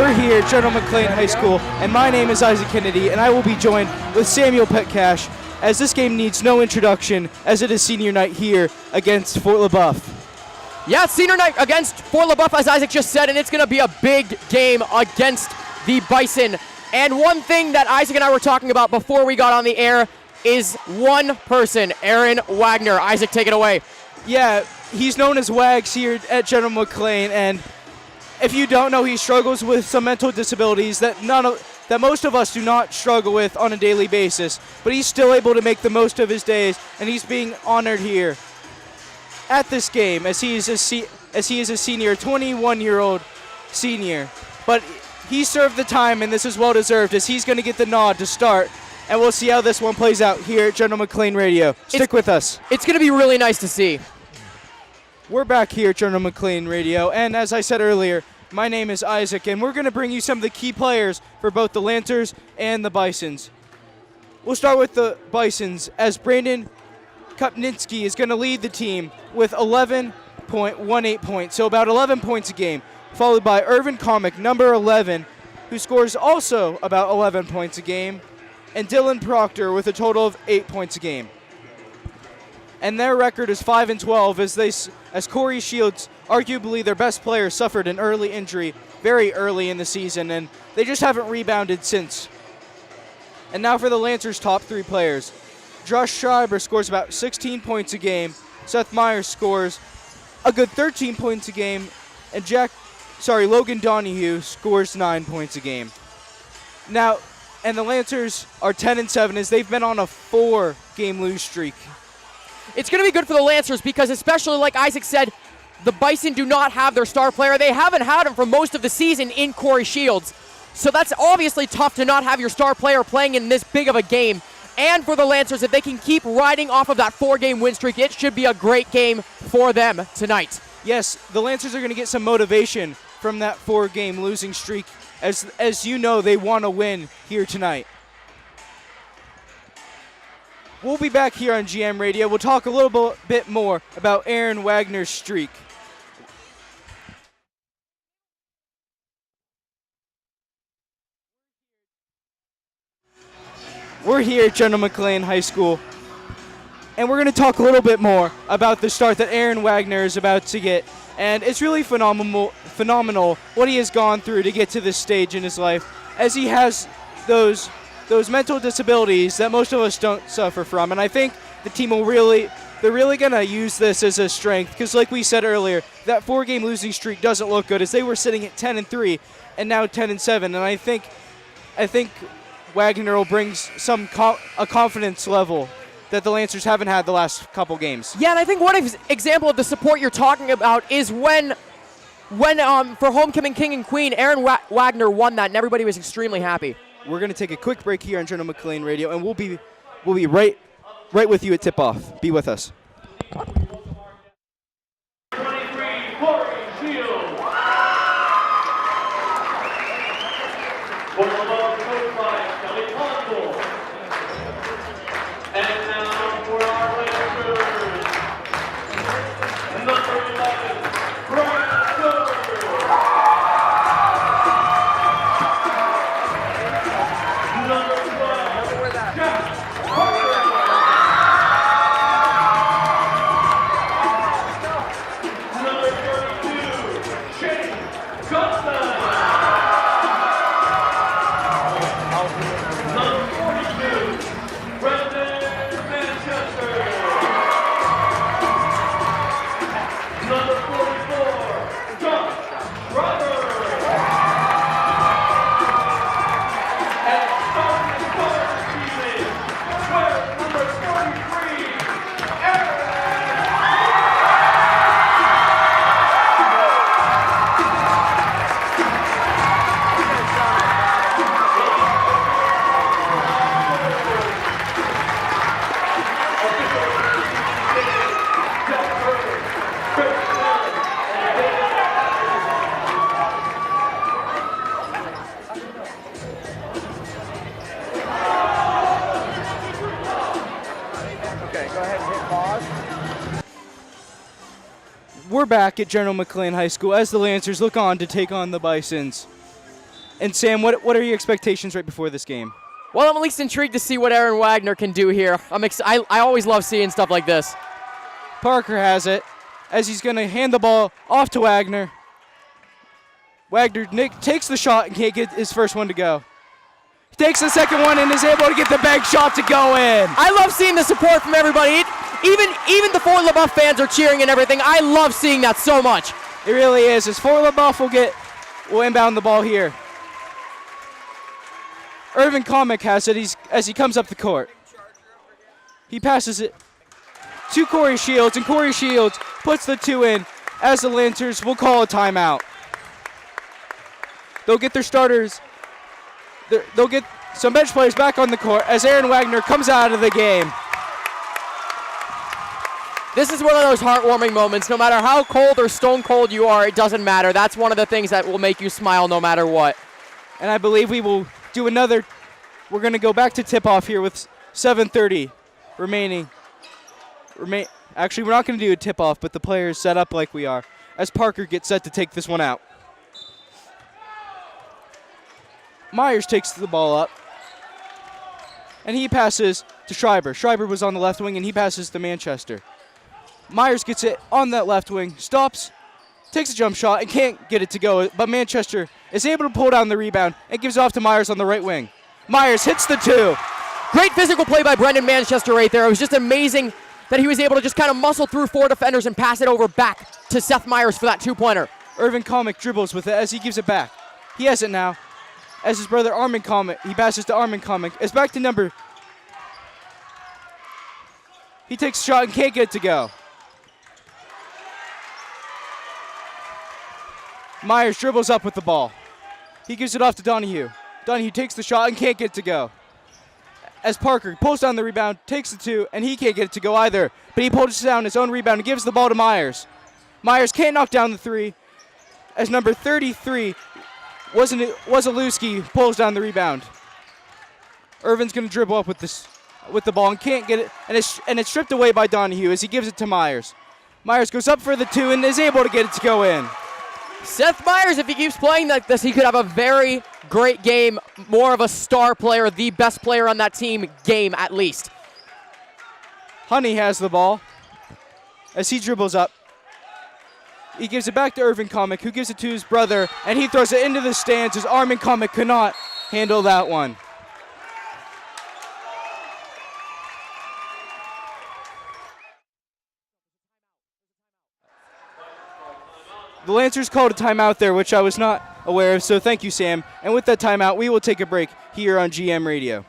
We're here at General McLean High School, and my name is Isaac Kennedy, and I will be joined with Samuel Petcash, as this game needs no introduction, as it is senior night here against Fort LaBeouf. Yeah, senior night against Fort LaBeouf, as Isaac just said, and it's going to be a big game against the Bison. And one thing that Isaac and I were talking about before we got on the air is one person, Aaron Wagner. Isaac, take it away. Yeah, he's known as Wags here at General McLean, and if you don't know, he struggles with some mental disabilities that most of us do not struggle with on a daily basis, but he's still able to make the most of his days, and he's being honored here at this game as he is a senior, 21-year-old senior. But he served the time, and this is well-deserved, as he's going to get the nod to start, and we'll see how this one plays out here at General McLean Radio. Stick with us. It's going to be really nice to see. We're back here at General McLean Radio, and as I said earlier, my name is Isaac, and we're going to bring you some of the key players for both the Lancers and the Bisons. We'll start with the Bisons, as Brandon Kupninski is going to lead the team with 11.18 points, so about 11 points a game, followed by Irvin Comic, number 11, who scores also about 11 points a game, and Dylan Proctor with a total of 8 points a game. And their record is 5-12 as Corey Shields, arguably their best player, suffered an early injury very early in the season, and they just haven't rebounded since. And now for the Lancers' top three players. Josh Schreiber scores about 16 points a game. Seth Myers scores a good 13 points a game, and Logan Donahue scores 9 points a game. Now, and the Lancers are 10-7 as they've been on a 4-game lose streak. It's going to be good for the Lancers because, especially like Isaac said, the Bison do not have their star player. They haven't had him for most of the season in Corey Shields. So that's obviously tough to not have your star player playing in this big of a game. And for the Lancers, if they can keep riding off of that 4-game win streak, it should be a great game for them tonight. Yes, the Lancers are going to get some motivation from that 4-game losing streak. As you know, they want to win here tonight. We'll be back here on GM Radio. We'll talk a little bit more about Aaron Wagner's streak. We're here at General McLean High School, and we're going to talk a little bit more about the start that Aaron Wagner is about to get. And it's really phenomenal what he has gone through to get to this stage in his life, as he has those mental disabilities that most of us don't suffer from. And I think the team they're really going to use this as a strength, because like we said earlier, that 4-game losing streak doesn't look good, as they were sitting at 10-3 and now 10-7. And I think Wagner will bring a confidence level that the Lancers haven't had the last couple games. Yeah, and I think one example of the support you're talking about is when for Homecoming King and Queen, Aaron Wagner won that, and everybody was extremely happy. We're going to take a quick break here on General McLean Radio, and we'll be right with you at tip-off. Be with us. 23, Corey Shields. For the coach by Kelly Consul. And now for our Lancers, number 11, Brian Silver. Number 12, Jack Harper. Number 32, Shane Costa. Number 42, Brendan Manchester. Number 44, Josh Schreiber. And starting guard receiving, with number 43, Aaron. We're back at General McLean High School as the Lancers look on to take on the Bisons. And Sam, what are your expectations right before this game? Well, I'm at least intrigued to see what Aaron Wagner can do here. I always love seeing stuff like this. Parker has it as he's going to hand the ball off to Wagner. Wagner takes the shot and can't get his first one to go. He takes the second one and is able to get the bank shot to go in. I love seeing the support from everybody. Even the Fort LaBeouf fans are cheering and everything. I love seeing that so much. It really is. As Fort LaBeouf will inbound the ball here. Irvin Comic has it as he comes up the court. He passes it to Corey Shields, and Corey Shields puts the 2 in as the Lancers will call a timeout. They'll get their starters. They'll get some bench players back on the court as Aaron Wagner comes out of the game. This is one of those heartwarming moments. No matter how cold or stone cold you are, it doesn't matter. That's one of the things that will make you smile no matter what. And I believe we will do another. We're going to go back to tip-off here with 7:30 remaining. Actually, we're not going to do a tip-off, but the players set up like we are as Parker gets set to take this one out. Myers takes the ball up, and he passes to Schreiber. Schreiber was on the left wing, and he passes to Manchester. Myers gets it on that left wing, stops, takes a jump shot, and can't get it to go, but Manchester is able to pull down the rebound and gives it off to Myers on the right wing. Myers hits the 2. Great physical play by Brendan Manchester right there. It was just amazing that he was able to just kind of muscle through 4 defenders and pass it over back to Seth Myers for that 2-pointer. Irvin Comic dribbles with it as he gives it back. He has it now. As his brother Armin Comic, he passes to Armin Comic. It's back to number. He takes a shot and can't get it to go. Myers dribbles up with the ball. He gives it off to Donahue. Donahue takes the shot and can't get it to go. As Parker pulls down the rebound, takes the 2, and he can't get it to go either. But he pulls down his own rebound and gives the ball to Myers. Myers can't knock down the 3. As number 33, Wasilewski pulls down the rebound. Irvin's going to dribble up with the ball and can't get it, and it's stripped away by Donahue as he gives it to Myers. Myers goes up for the 2 and is able to get it to go in. Seth Myers, if he keeps playing like this, he could have a very great game. More of a star player, the best player on that team game at least. Honey has the ball as he dribbles up. He gives it back to Irvin Comic, who gives it to his brother, and he throws it into the stands as Armin Comic could not handle that one. The Lancers called a timeout there, which I was not aware of, so thank you, Sam. And with that timeout, we will take a break here on GM Radio.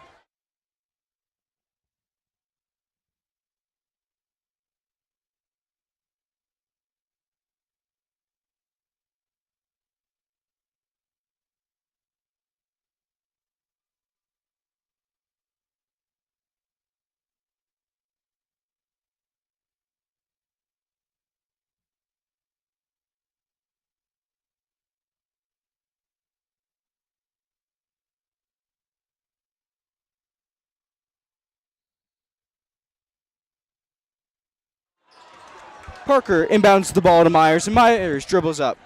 Parker inbounds the ball to Myers, and Myers dribbles up.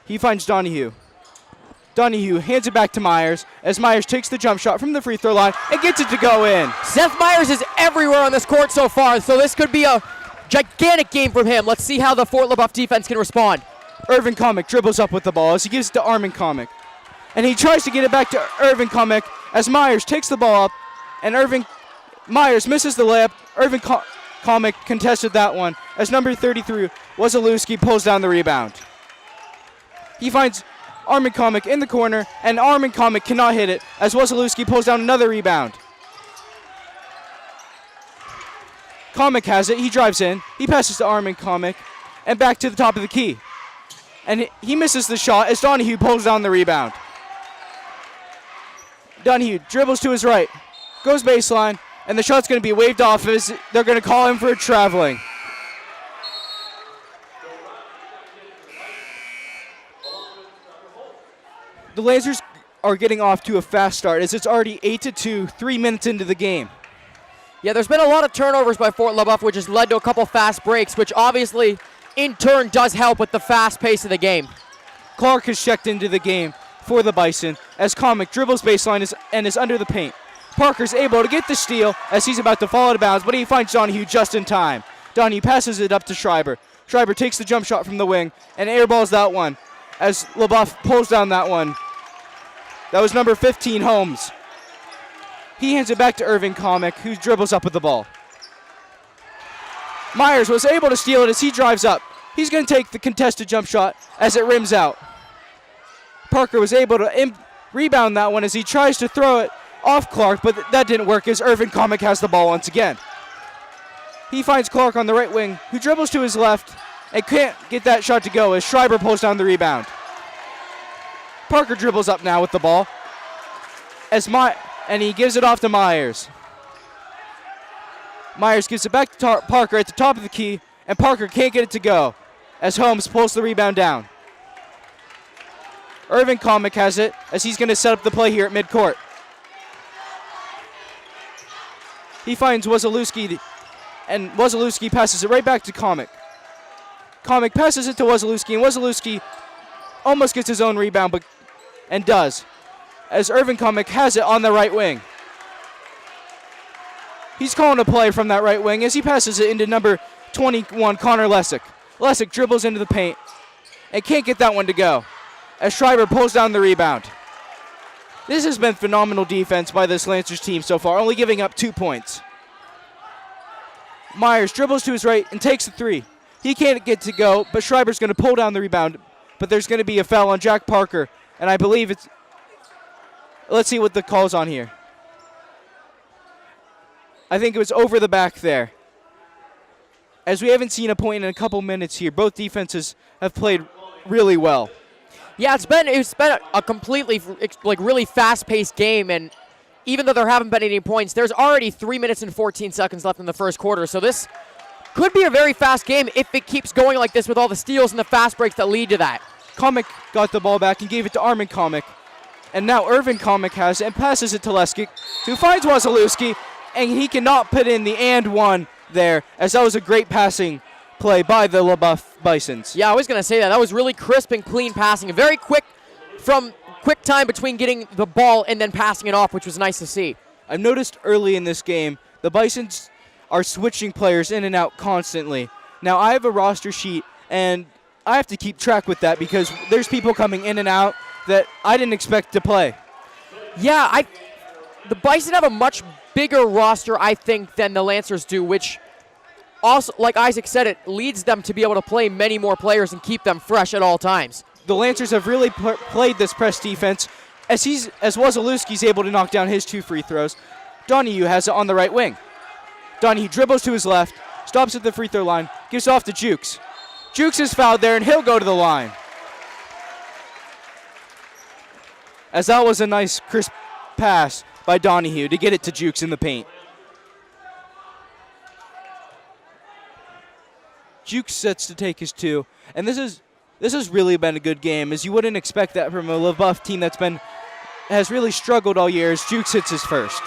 He finds Donahue. Donahue hands it back to Myers as Myers takes the jump shot from the free throw line and gets it to go in. Seth Myers is everywhere on this court so far, so this could be a gigantic game from him. Let's see how the Fort LaBeouf defense can respond. Irvin Comic dribbles up with the ball as he gives it to Armin Comic. And he tries to get it back to Irvin Comic as Myers takes the ball up, and Myers misses the layup. Irvin Comic contested that one as number 33, Wasilewski, pulls down the rebound. He finds Armin Comic in the corner, and Armin Comic cannot hit it as Wasilewski pulls down another rebound. Comic has it. He drives in. He passes to Armin Comic and back to the top of the key. And he misses the shot as Donahue pulls down the rebound. Donahue dribbles to his right, goes baseline, and the shot's going to be waved off as they're going to call him for traveling. The Lancers are getting off to a fast start as it's already 8-2, 3 minutes into the game. Yeah, there's been a lot of turnovers by Fort LaBeouf, which has led to a couple fast breaks, which obviously in turn does help with the fast pace of the game. Clark has checked into the game for the Bison as Comic dribbles baseline and is under the paint. Parker's able to get the steal as he's about to fall out of bounds, but he finds Donahue just in time. Donahue passes it up to Schreiber. Schreiber takes the jump shot from the wing and airballs that one as LaBeouf pulls down that one. That was number 15, Holmes. He hands it back to Irvin Comic, who dribbles up with the ball. Myers was able to steal it as he drives up. He's going to take the contested jump shot as it rims out. Parker was able to rebound that one as he tries to throw it off Clark, but that didn't work as Irvin Comic has the ball once again. He finds Clark on the right wing, who dribbles to his left and can't get that shot to go as Schreiber pulls down the rebound. Parker dribbles up now with the ball and he gives it off to Myers. Myers gives it back to Parker at the top of the key, and Parker can't get it to go as Holmes pulls the rebound down. Irvin Comic has it as he's going to set up the play here at midcourt. He finds Wazalewski, and Wazalewski passes it right back to Comic. Comic passes it to Wazalewski, and Wazalewski almost gets his own rebound, and does, as Irvin Comic has it on the right wing. He's calling a play from that right wing as he passes it into number 21, Connor Lessick. Lessick dribbles into the paint and can't get that one to go as Schreiber pulls down the rebound. This has been phenomenal defense by this Lancers team so far, only giving up 2 points. Myers dribbles to his right and takes the three. He can't get to go, but Schreiber's going to pull down the rebound, but there's going to be a foul on Jack Parker, and I believe it's... Let's see what the call's on here. I think it was over the back there. As we haven't seen a point in a couple minutes here, both defenses have played really well. Yeah, it's been a completely really fast-paced game, and even though there haven't been any points, there's already 3 minutes and 14 seconds left in the first quarter. So this could be a very fast game if it keeps going like this with all the steals and the fast breaks that lead to that. Comic got the ball back and gave it to Armin Comic, and now Irvin Comic has it and passes it to Leskik, who finds Wazalewski, and he cannot put in the and one there, as that was a great passing play by the LaBeouf Bisons. Yeah, I was going to say that. That was really crisp and clean passing. Very quick time between getting the ball and then passing it off, which was nice to see. I've noticed early in this game, the Bisons are switching players in and out constantly. Now, I have a roster sheet, and I have to keep track with that because there's people coming in and out that I didn't expect to play. Yeah, the Bison have a much bigger roster, I think, than the Lancers do, which also, like Isaac said, it leads them to be able to play many more players and keep them fresh at all times. The Lancers have really played this press defense as Wazalewski's able to knock down his 2 free throws. Donahue has it on the right wing. Donahue dribbles to his left, stops at the free throw line, gives off to Jukes. Jukes is fouled there, and he'll go to the line. As that was a nice, crisp pass by Donahue to get it to Jukes in the paint. Jukes sets to take his 2, and this has really been a good game, as you wouldn't expect that from a LaBeouf team has really struggled all year as Jukes hits his first.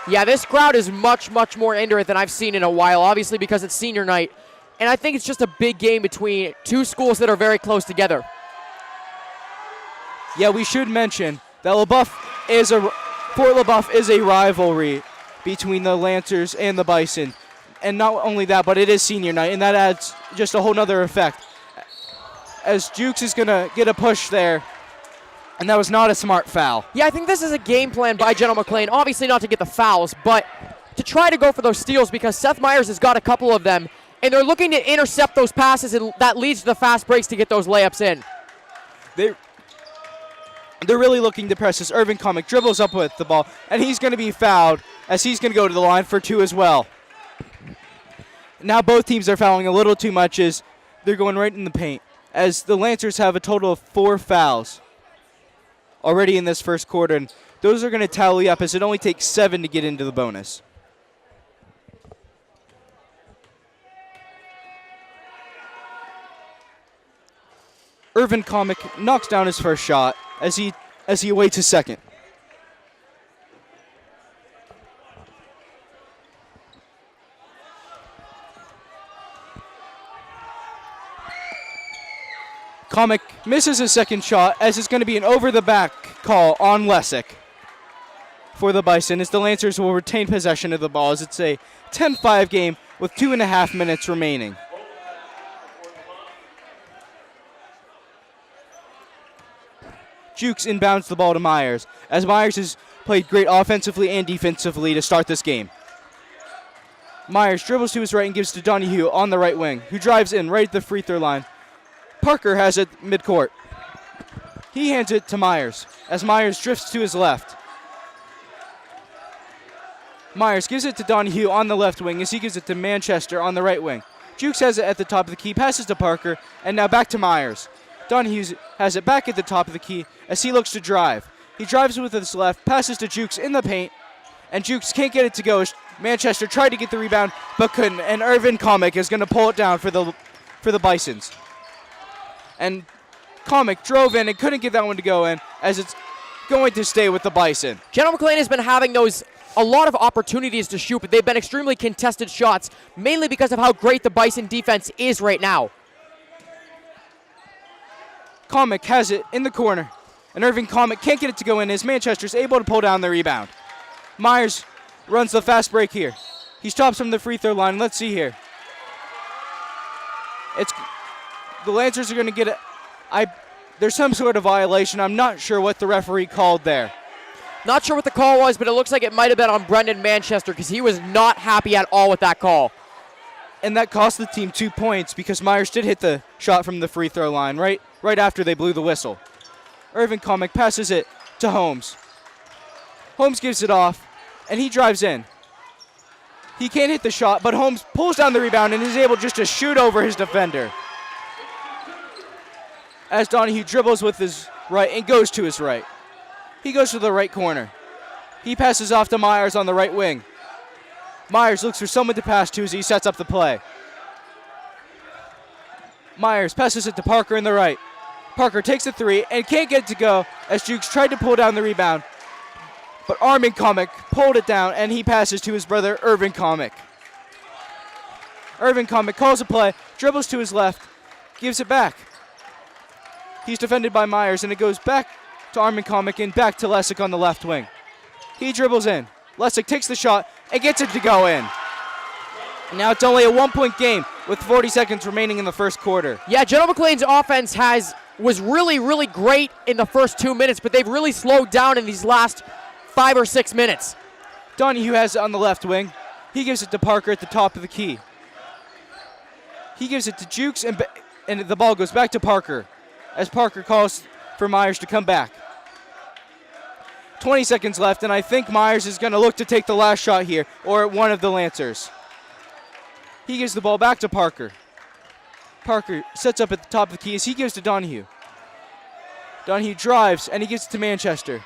Yeah, this crowd is much, much more into it than I've seen in a while, obviously because it's senior night. And I think it's just a big game between two schools that are very close together. Yeah, we should mention that Fort LaBeouf is a rivalry between the Lancers and the Bison. And not only that, but it is senior night, and that adds just a whole nother effect. As Jukes is going to get a push there, and that was not a smart foul. Yeah, I think this is a game plan by General McLean, obviously not to get the fouls, but to try to go for those steals because Seth Myers has got a couple of them, and they're looking to intercept those passes, and that leads to the fast breaks to get those layups in. They're really looking to press this. Irvin Comic dribbles up with the ball, and he's going to be fouled as he's going to go to the line for 2 as well. Now both teams are fouling a little too much as they're going right in the paint, as the Lancers have a total of 4 fouls already in this first quarter, and those are going to tally up as it only takes 7 to get into the bonus. Irvin Comic knocks down his first shot as he awaits his second. Comic misses his second shot as it's going to be an over-the-back call on Lessig for the Bison, as the Lancers will retain possession of the ball, as it's a 10-5 game with 2.5 minutes remaining. Jukes inbounds the ball to Myers, as Myers has played great offensively and defensively to start this game. Myers dribbles to his right and gives to Donahue on the right wing, who drives in right at the free throw line. Parker has it midcourt. He hands it to Myers, as Myers drifts to his left. Myers gives it to Donahue on the left wing, as he gives it to Manchester on the right wing. Jukes has it at the top of the key, passes to Parker, and now back to Myers. Donahue has it back at the top of the key as he looks to drive. He drives with his left, passes to Jukes in the paint, and Jukes can't get it to go. Manchester tried to get the rebound, but couldn't, and Irvin Comic is going to pull it down for the Bisons. And Comic drove in and couldn't get that one to go in, as it's going to stay with the Bison. General McLean has been having a lot of opportunities to shoot, but they've been extremely contested shots, mainly because of how great the Bison defense is right now. Comic has it in the corner, and Irving Comic can't get it to go in, as Manchester's able to pull down the rebound. Myers runs the fast break here. He stops from the free throw line. Let's see here. The Lancers are going to get it. There's some sort of violation. I'm not sure what the referee called there. Not sure what the call was, but it looks like it might have been on Brendan Manchester, because he was not happy at all with that call. And that cost the team 2 points, because Myers did hit the shot from the free throw line right after they blew the whistle. Irvin Comic passes it to Holmes. Holmes gives it off, and he drives in. He can't hit the shot, but Holmes pulls down the rebound and is able just to shoot over his defender. As Donahue dribbles with his right and goes to his right. He goes to the right corner. He passes off to Myers on the right wing. Myers looks for someone to pass to as he sets up the play. Myers passes it to Parker in the right. Parker takes a three and can't get it to go as Jukes tried to pull down the rebound. But Armin Comic pulled it down, and he passes to his brother, Irvin Comic. Irvin Comic calls a play, dribbles to his left, gives it back. He's defended by Myers, and it goes back to Armin Comic and back to Lessig on the left wing. He dribbles in. Lessig takes the shot and gets it to go in. Now it's only a 1-point game with 40 seconds remaining in the first quarter. Yeah, General McLean's offense was really, really great in the first 2 minutes, but they've really slowed down in these last 5 or 6 minutes. Donahue has it on the left wing. He gives it to Parker at the top of the key. He gives it to Jukes, and the ball goes back to Parker as Parker calls for Myers to come back. 20 seconds left, and I think Myers is going to look to take the last shot here, or one of the Lancers. He gives the ball back to Parker. Parker sets up at the top of the key as he gives to Donahue. Donahue drives, and he gives it to Manchester.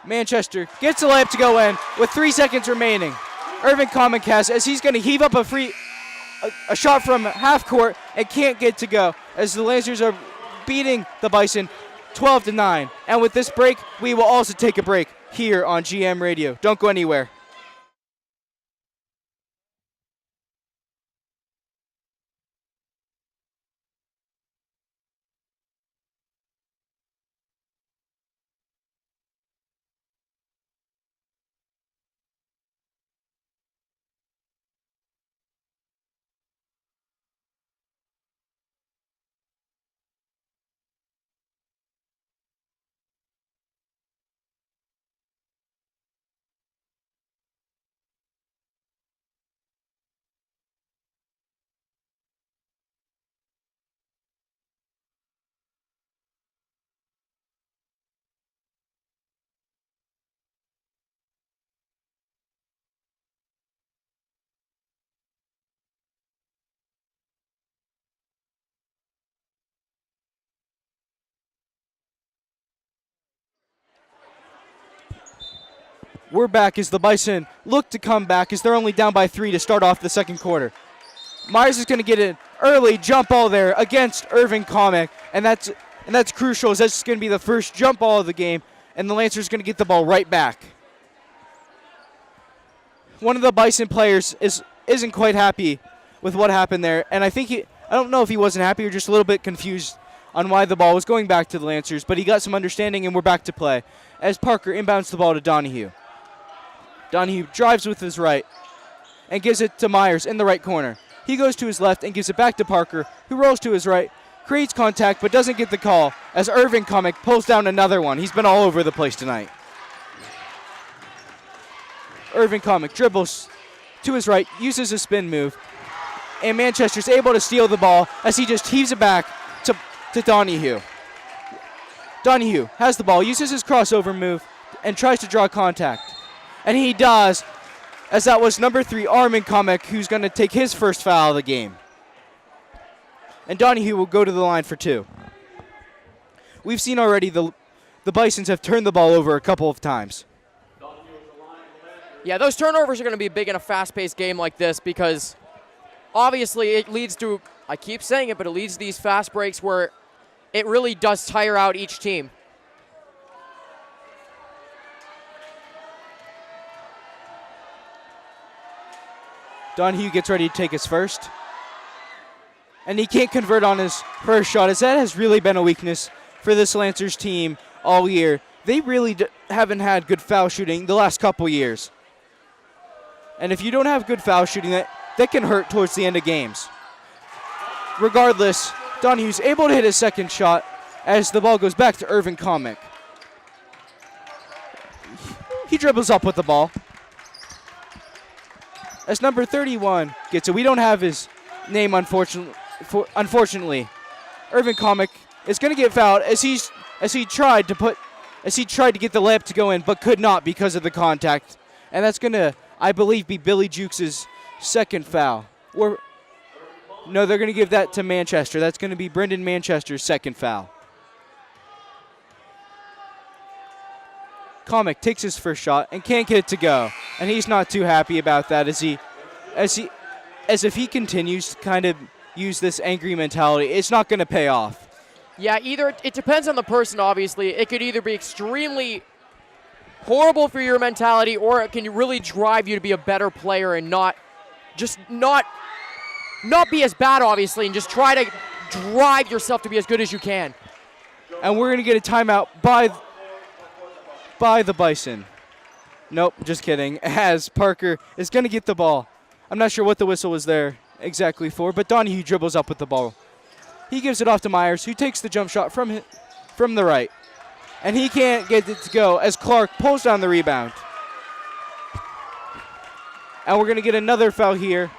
Manchester gets the layup to go in with 3 seconds remaining. Irvin Comic has, as he's going to heave up a shot from half court and can't get to go, as the Lancers are beating the Bison 12-9. And with this break, we will also take a break here on GM Radio. Don't go anywhere. We're back as the Bison look to come back as they're only down by 3 to start off the second quarter. Myers is going to get an early jump ball there against Irvin Comic, and that's crucial as that's going to be the first jump ball of the game, and the Lancers going to get the ball right back. One of the Bison players isn't quite happy with what happened there, and I don't know if he wasn't happy or just a little bit confused on why the ball was going back to the Lancers, but he got some understanding and we're back to play as Parker inbounds the ball to Donahue. Donahue drives with his right and gives it to Myers in the right corner. He goes to his left and gives it back to Parker, who rolls to his right, creates contact but doesn't get the call as Irvin Comic pulls down another one. He's been all over the place tonight. Irvin Comic dribbles to his right, uses a spin move, and Manchester's able to steal the ball as he just heaves it back to Donahue. Donahue has the ball, uses his crossover move, and tries to draw contact. And he does, as that was number 3, Armin Comic, who's going to take his first foul of the game. And Donahue will go to the line for 2. We've seen already the Bisons have turned the ball over a couple of times. Yeah, those turnovers are going to be big in a fast-paced game like this because obviously it leads to, I keep saying it, but it leads to these fast breaks where it really does tire out each team. Donahue gets ready to take his first. And he can't convert on his first shot, as that has really been a weakness for this Lancers team all year. They really haven't had good foul shooting the last couple years. And if you don't have good foul shooting, that can hurt towards the end of games. Regardless, Donahue's able to hit his second shot as the ball goes back to Irvin Comic. He dribbles up with the ball. As number 31 gets it, we don't have his name, unfortunately. Irvin Comic is going to get fouled as he tried to get the layup to go in, but could not because of the contact. And that's going to, I believe, be Billy Jukes' second foul. No, they're going to give that to Manchester. That's going to be Brendan Manchester's second foul. Comic takes his first shot and can't get it to go. And he's not too happy about that as if he continues to kind of use this angry mentality, it's not going to pay off. Yeah, it depends on the person, obviously. It could either be extremely horrible for your mentality or it can really drive you to be a better player and not be as bad, obviously, and just try to drive yourself to be as good as you can. And we're going to get a timeout by the Bison. Nope, just kidding. As Parker is going to get the ball. I'm not sure what the whistle was there exactly for, but Donahue dribbles up with the ball. He gives it off to Myers, who takes the jump shot from the right. And he can't get it to go as Clark pulls down the rebound. And we're going to get another foul here.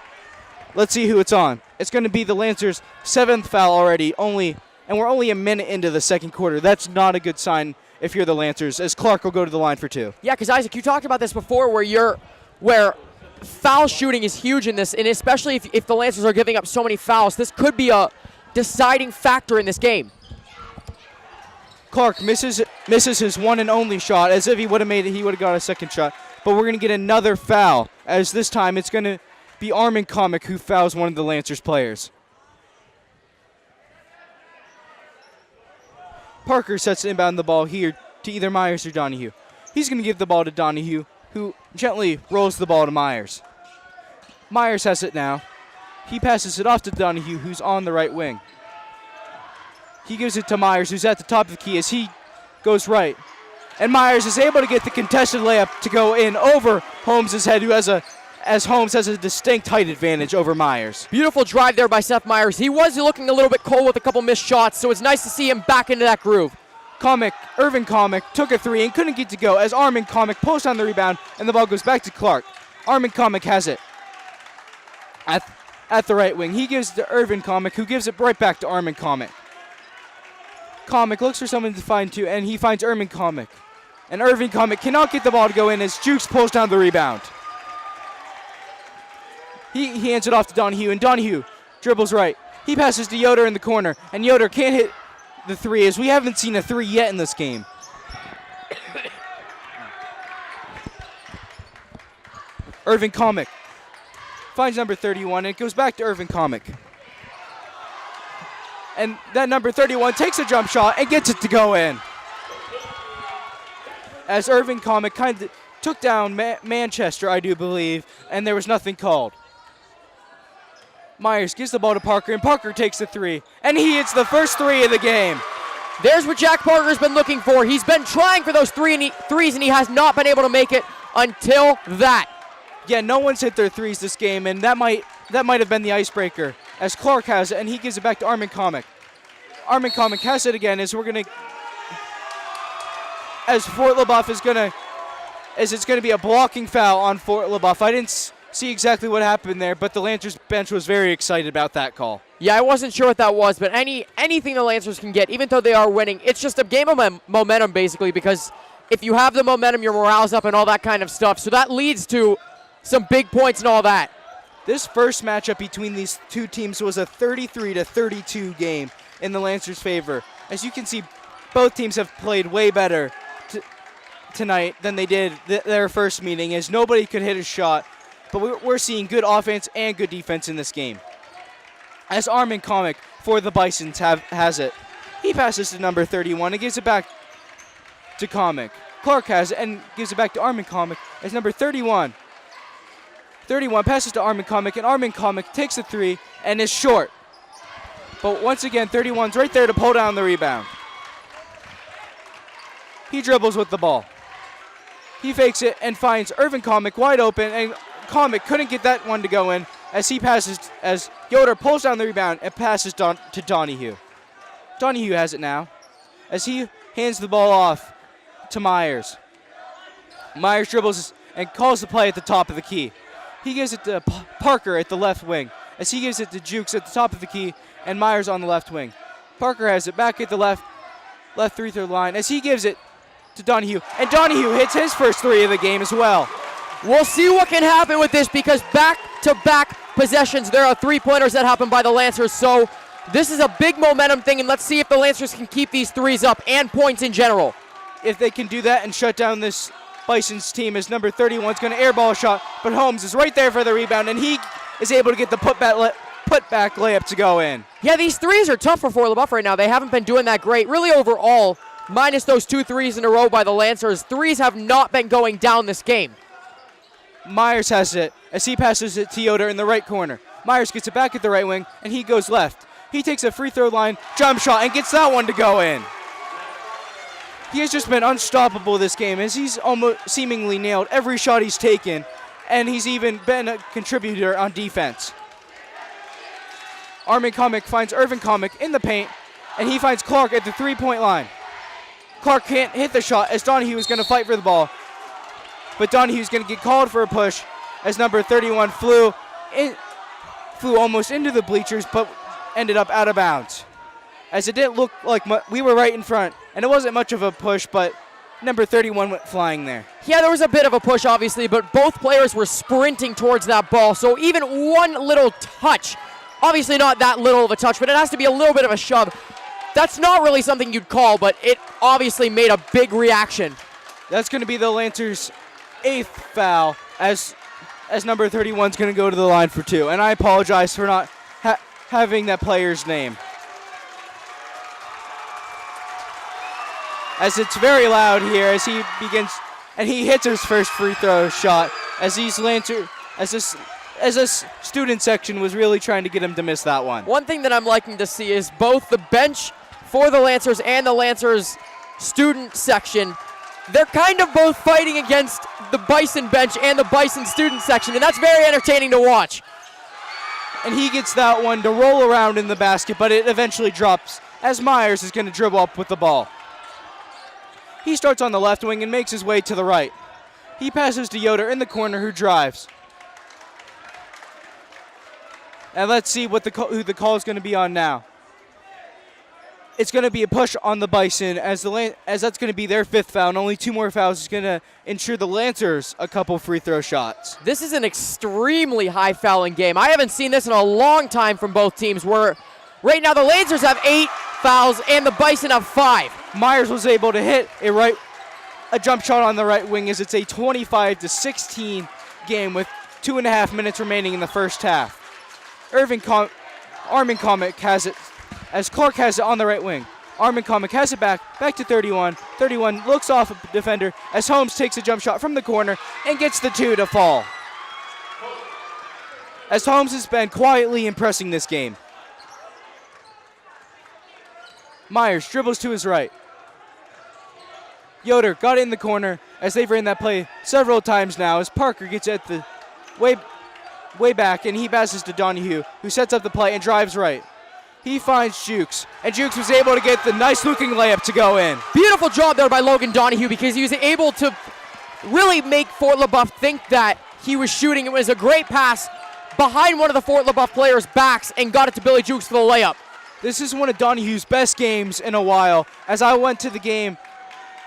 Let's see who it's on. It's going to be the Lancers' 7th foul already, and we're only a minute into the second quarter. That's not a good sign if you're the Lancers, as Clark will go to the line for 2. Yeah, because Isaac, you talked about this before where foul shooting is huge in this, and especially if the Lancers are giving up so many fouls, this could be a deciding factor in this game. Clark misses his one and only shot. As if he would have made it, he would have got a second shot. But we're going to get another foul, as this time it's going to be Armin Comic who fouls one of the Lancers players. Parker sets to inbound the ball here to either Myers or Donahue. He's going to give the ball to Donahue, who gently rolls the ball to Myers. Myers has it now. He passes it off to Donahue, who's on the right wing. He gives it to Myers, who's at the top of the key as he goes right. And Myers is able to get the contested layup to go in over Holmes' head, as Holmes has a distinct height advantage over Myers. Beautiful drive there by Seth Myers. He was looking a little bit cold with a couple missed shots, so it's nice to see him back into that groove. Irvin Comic took a 3 and couldn't get to go as Armin Comic pulls on the rebound and the ball goes back to Clark. Armin Comic has it at the right wing. He gives it to Irvin Comic, who gives it right back to Armin Comic. Comic looks for someone to find too, and he finds Irvin Comic. And Irvin Comic cannot get the ball to go in as Jukes pulls down the rebound. He hands it off to Donahue, and Donahue dribbles right. He passes to Yoder in the corner, and Yoder can't hit the 3 as we haven't seen a 3 yet in this game. Irvin Comic finds number 31, and it goes back to Irvin Comic. And that number 31 takes a jump shot and gets it to go in. As Irvin Comic kind of took down Manchester, I do believe, and there was nothing called. Myers gives the ball to Parker, and Parker takes the three. And he hits the first three of the game. There's what Jack Parker's been looking for. He's been trying for those threes, and he has not been able to make it until that. Yeah, no one's hit their threes this game, and that might have been the icebreaker. As Clark has it, and he gives it back to Armin Comic. Armin Comic has it again as Fort LaBeouf it's going to be a blocking foul on Fort LaBeouf. I didn't see exactly what happened there, but the Lancers bench was very excited about that call. Yeah, I wasn't sure what that was, but anything the Lancers can get, even though they are winning, it's just a game of momentum, basically, because if you have the momentum, your morale's up and all that kind of stuff. So that leads to some big points and all that. This first matchup between these two teams was a 33-32 game in the Lancers' favor. As you can see, both teams have played way better tonight than they did their first meeting, as nobody could hit a shot. But we're seeing good offense and good defense in this game. As Armin Comic for the Bisons has it. He passes to number 31 and gives it back to Comic. Clark has it and gives it back to Armin Comic as number 31. 31 passes to Armin Comic, and Armin Comic takes the three and is short. But once again, 31's right there to pull down the rebound. He dribbles with the ball. He fakes it and finds Irvin Comic wide open, and Comic couldn't get that one to go in as Yoder pulls down the rebound and passes to Donahue. Donahue has it now as he hands the ball off to Myers. Myers dribbles and calls the play at the top of the key. He gives it to Parker at the left wing as he gives it to Jukes at the top of the key, and Myers on the left wing. Parker has it back at the left free throw line as he gives it to Donahue, and Donahue hits his first three of the game as well. We'll see what can happen with this, because back-to-back possessions, there are three-pointers that happen by the Lancers, so this is a big momentum thing, and let's see if the Lancers can keep these threes up and points in general. If they can do that and shut down this Bison's team, as number 31 is going to airball a shot, but Holmes is right there for the rebound, and he is able to get the putback layup to go in. Yeah, these threes are tough for Fort LaBeouf right now. They haven't been doing that great. Really overall, minus those 2 threes in a row by the Lancers, threes have not been going down this game. Myers has it as he passes it to Yoder in the right corner. Myers gets it back at the right wing, and he goes left. He takes a free throw line jump shot and gets that one to go in. He has just been unstoppable this game, as he's almost seemingly nailed every shot he's taken, and he's even been a contributor on defense. Armin Comic finds Irvin Comic in the paint, and he finds Clark at the three-point line. Clark can't hit the shot as Donahue is going to fight for the ball, but Donahue's going to get called for a push as number 31 flew almost into the bleachers, but ended up out of bounds. As it didn't look like we were right in front, and it wasn't much of a push, but number 31 went flying there. Yeah, there was a bit of a push, obviously, but both players were sprinting towards that ball, so even one little touch, obviously not that little of a touch, but it has to be a little bit of a shove. That's not really something you'd call, but it obviously made a big reaction. That's going to be the Lancers' 8th foul, as number 31 is going to go to the line for 2. And I apologize for not having that player's name, as it's very loud here as he begins, and he hits his first free throw shot as this student section was really trying to get him to miss that one. One thing that I'm liking to see is both the bench for the Lancers and the Lancers student section, they're kind of both fighting against the Bison bench and the Bison student section, and that's very entertaining to watch. And he gets that one to roll around in the basket, but it eventually drops as Myers is going to dribble up with the ball. He starts on the left wing and makes his way to the right. He passes to Yoder in the corner, who drives. And let's see who the call is going to be on now. It's going to be a push on the Bison, as that's going to be their 5th foul, and only 2 more fouls is going to ensure the Lancers a couple free throw shots. This is an extremely high fouling game. I haven't seen this in a long time from both teams, where right now the Lancers have 8 fouls and the Bison have 5. Myers was able to hit a jump shot on the right wing, as it's a 25-16 game with 2.5 minutes remaining in the first half. Armin Comic has it, as Clark has it on the right wing. Armin Comic has it back to 31. 31 looks off a defender as Holmes takes a jump shot from the corner and gets the 2 to fall. as Holmes has been quietly impressing this game. Myers dribbles to his right. Yoder got it in the corner as they've ran that play several times now as Parker gets at the way back and he passes to Donahue, who sets up the play and drives right. He finds Jukes, and Jukes was able to get the nice looking layup to go in. Beautiful job there by Logan Donahue because he was able to really make Fort LaBeouf think that he was shooting. It was a great pass behind one of the Fort LaBeouf players' backs and got it to Billy Jukes for the layup. This is one of Donahue's best games in a while. As I went to the game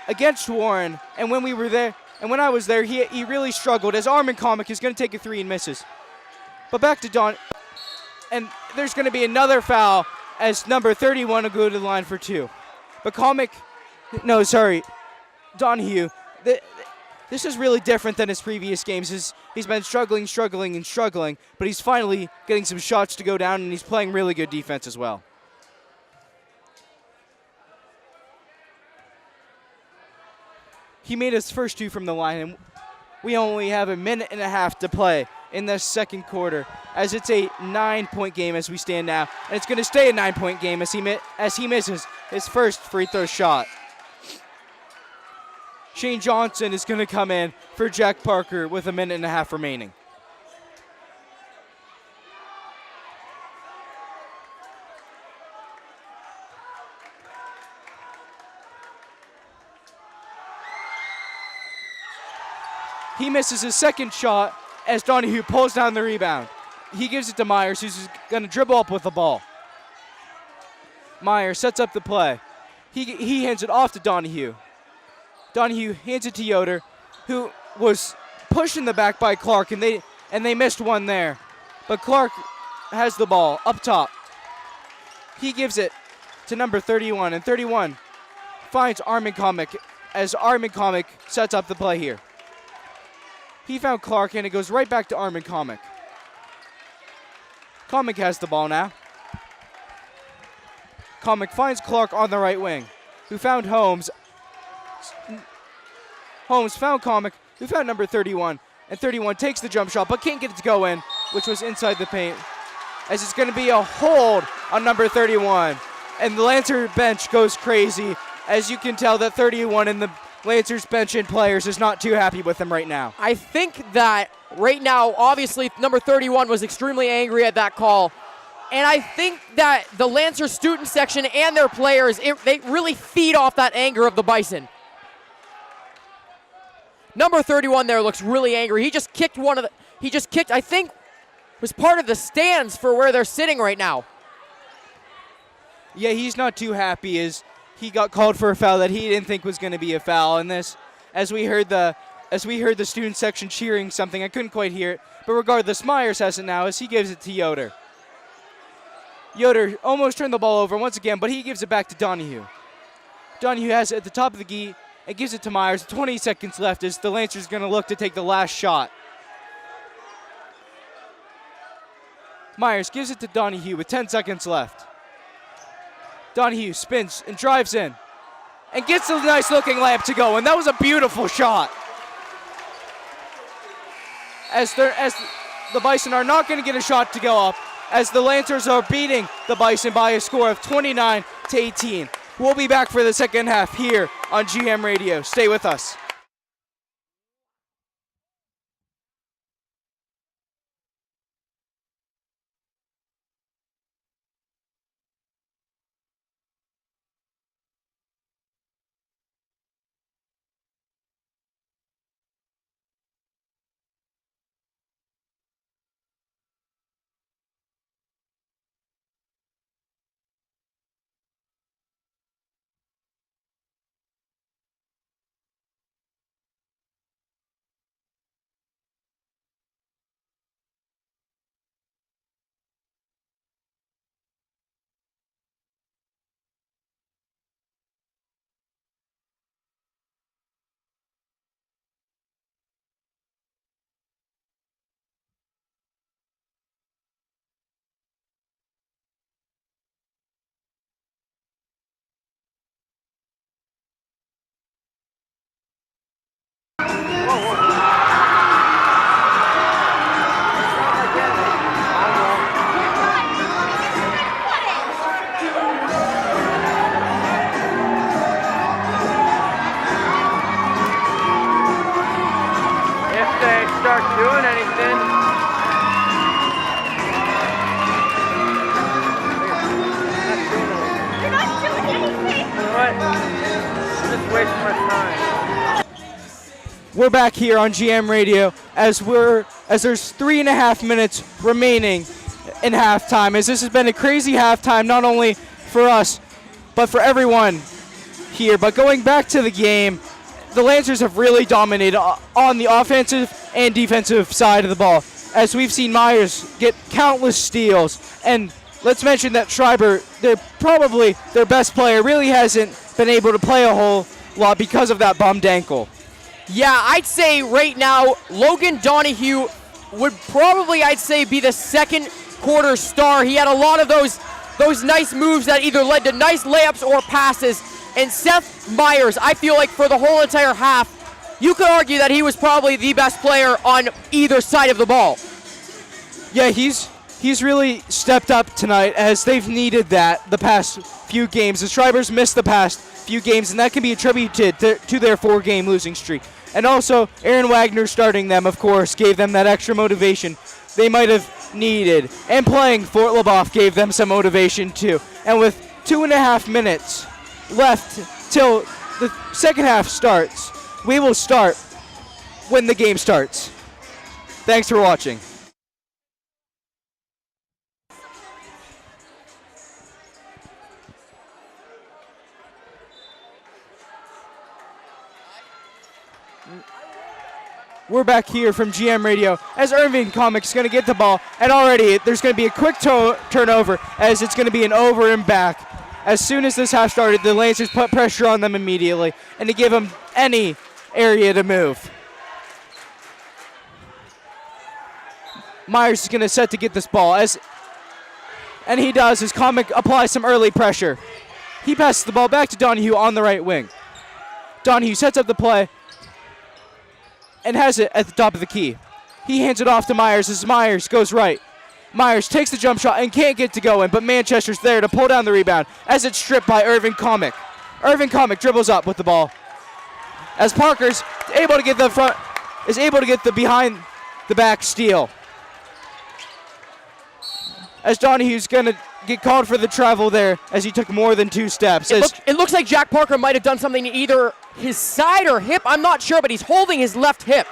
against Warren, and when we were there, and when I was there, he really struggled as Armin Comic is going to take a three and misses. But back to Don, and there's going to be another foul as number 31 will go to the line for two. But Donahue, this is really different than his previous games. He's been struggling, but he's finally getting some shots to go down, and he's playing really good defense as well. He made his first two from the line, and we only have a minute and a half to play in the second quarter, as it's a 9-point game as we stand now, and it's going to stay a 9-point game as he misses his first free throw shot. Shane Johnson is going to come in for Jack Parker with a minute and a half remaining. He misses his second shot as Donahue pulls down the rebound. He gives it to Myers, who's going to dribble up with the ball. Myers sets up the play. He hands it off to Donahue. Donahue hands it to Yoder, who was pushed in the back by Clark, and they missed one there. But Clark has the ball up top. He gives it to number 31, and 31 finds Armin Comic as Armin Comic sets up the play here. He found Clark, and it goes right back to Armin Comic. Comic has the ball now. Comic finds Clark on the right wing, who found Holmes. Holmes found Comic, who found number 31, and 31 takes the jump shot, but can't get it to go in, which was inside the paint, as it's going to be a hold on number 31. And the Lancer bench goes crazy, as you can tell that 31 in the Lancers bench and players is not too happy with him right now. I think that right now, obviously, number 31 was extremely angry at that call. And I think that the Lancer student section and their players, they really feed off that anger of the Bison. Number 31 there looks really angry. He just kicked I think, was part of the stands for where they're sitting right now. Yeah, he's not too happy as he got called for a foul that he didn't think was going to be a foul. And this, as we heard the student section cheering something, I couldn't quite hear it. But regardless, Myers has it now as he gives it to Yoder. Yoder almost turned the ball over once again, but he gives it back to Donahue. Donahue has it at the top of the key and gives it to Myers. 20 seconds left as the Lancers going to look to take the last shot. Myers gives it to Donahue with 10 seconds left. Donahue spins and drives in and gets a nice looking layup to go, and that was a beautiful shot. As the Bison are not going to get a shot to go up, as the Lancers are beating the Bison by a score of 29-18. We'll be back for the second half here on GM Radio. Stay with us. We're back here on GM Radio as there's 3.5 minutes remaining in halftime. As this has been a crazy halftime, not only for us, but for everyone here. But going back to the game, the Lancers have really dominated on the offensive and defensive side of the ball, as we've seen Myers get countless steals. And let's mention that Schreiber, they're probably their best player, really hasn't been able to play a whole lot because of that bummed ankle. Yeah, I'd say right now, Logan Donahue would probably, I'd say, be the second quarter star. He had a lot of those nice moves that either led to nice layups or passes. And Seth Myers, I feel like for the whole entire half, you could argue that he was probably the best player on either side of the ball. Yeah, he's really stepped up tonight, as they've needed that the past few games. The Schreibers missed the past few games, and that can be attributed to their 4-game losing streak. And also, Aaron Wagner starting them, of course, gave them that extra motivation they might have needed. And playing Fort Leboeuf gave them some motivation too. And with 2.5 minutes left till the second half starts, we will start when the game starts. Thanks for watching. We're back here from GM Radio as Irving Comic's going to get the ball, and already there's going to be a quick turnover, as it's going to be an over and back. As soon as this half started, the Lancers put pressure on them immediately and to give them any area to move. Myers is going to set to get this ball, and he does as Comic applies some early pressure. He passes the ball back to Donahue on the right wing. Donahue sets up the play and has it at the top of the key. He hands it off to Myers as Myers goes right. Myers takes the jump shot and can't get to go in, but Manchester's there to pull down the rebound as it's stripped by Irving Comic. Irving Comic dribbles up with the ball as Parker's able to get the behind the back steal. As Donahue's going to get called for the travel there, as he took more than 2 steps. It looks like Jack Parker might have done something to either his side or hip. I'm not sure, but he's holding his left hip.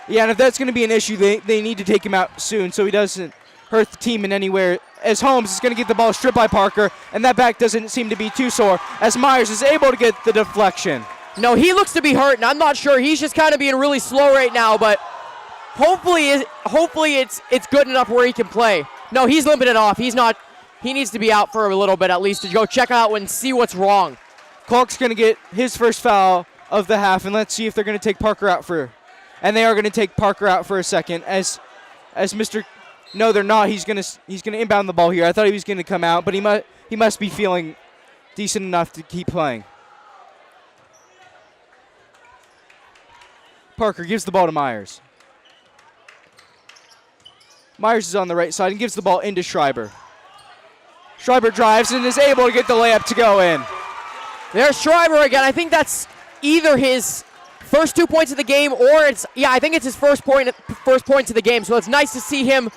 Yeah, and if that's going to be an issue, they need to take him out soon so he doesn't hurt the team in anywhere. As Holmes is going to get the ball stripped by Parker, and that back doesn't seem to be too sore, as Myers is able to get the deflection. No, he looks to be hurt, and I'm not sure. He's just kind of being really slow right now, but hopefully it's good enough where he can play. No, he's limping it off. He needs to be out for a little bit at least to go check out and see what's wrong. Clark's going to get his first foul of the half, and let's see if they're going to take Parker out and they are going to take Parker out for a second as Mr. No, they're not. He's going to inbound the ball here. I thought he was going to come out, but he must be feeling decent enough to keep playing. Parker gives the ball to Myers. Myers is on the right side and gives the ball into Schreiber. Schreiber drives and is able to get the layup to go in. There's Schreiber again. I think that's either his first 2 points of the game, or I think it's his first points of the game. So it's nice to see him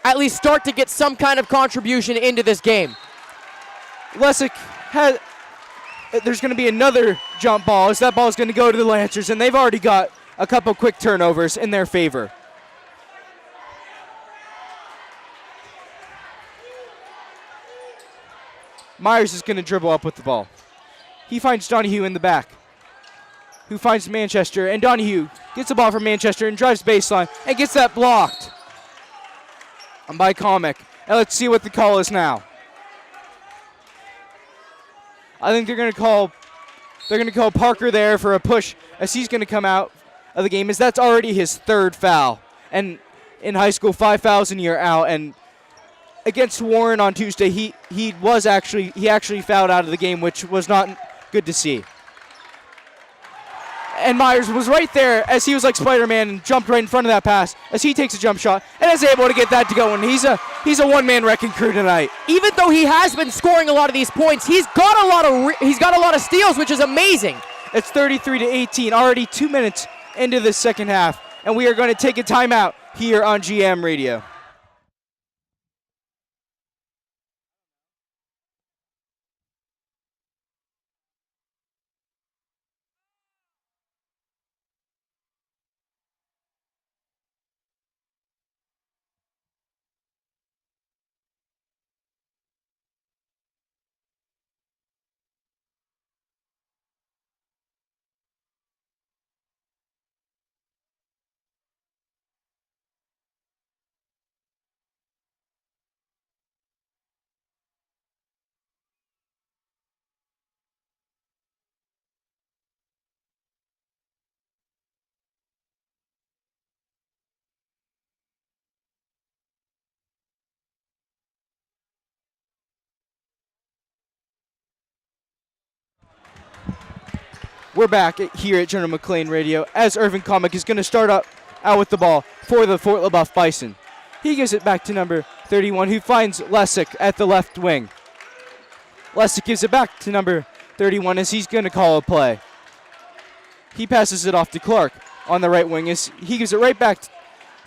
at least start to get some kind of contribution into this game. Lesick there's going to be another jump ball, as that ball is going to go to the Lancers, and they've already got a couple quick turnovers in their favor. Myers is going to dribble up with the ball. He finds Donahue in the back, who finds Manchester, and Donahue gets the ball from Manchester and drives baseline and gets that blocked by Comic. And let's see what the call is now. I think they're going to call Parker there for a push, as he's going to come out of the game, as that's already his 3rd foul. And in high school, 5 fouls in a year out, and against Warren on Tuesday, he actually fouled out of the game, which was not good to see. And Myers was right there as he was like Spider-Man and jumped right in front of that pass as he takes a jump shot and is able to get that to go. And he's a one-man wrecking crew tonight. Even though he has been scoring a lot of these points, he's got a lot of steals, which is amazing. It's 33-18, already 2 minutes into the second half, and we are going to take a timeout here on GM Radio. We're back here at General McLean Radio as Irvin Comic is going to start out with the ball for the Fort LaBeouf Bison. He gives it back to number 31, who finds Lessick at the left wing. Lessick gives it back to number 31 as he's going to call a play. He passes it off to Clark on the right wing as he gives it right back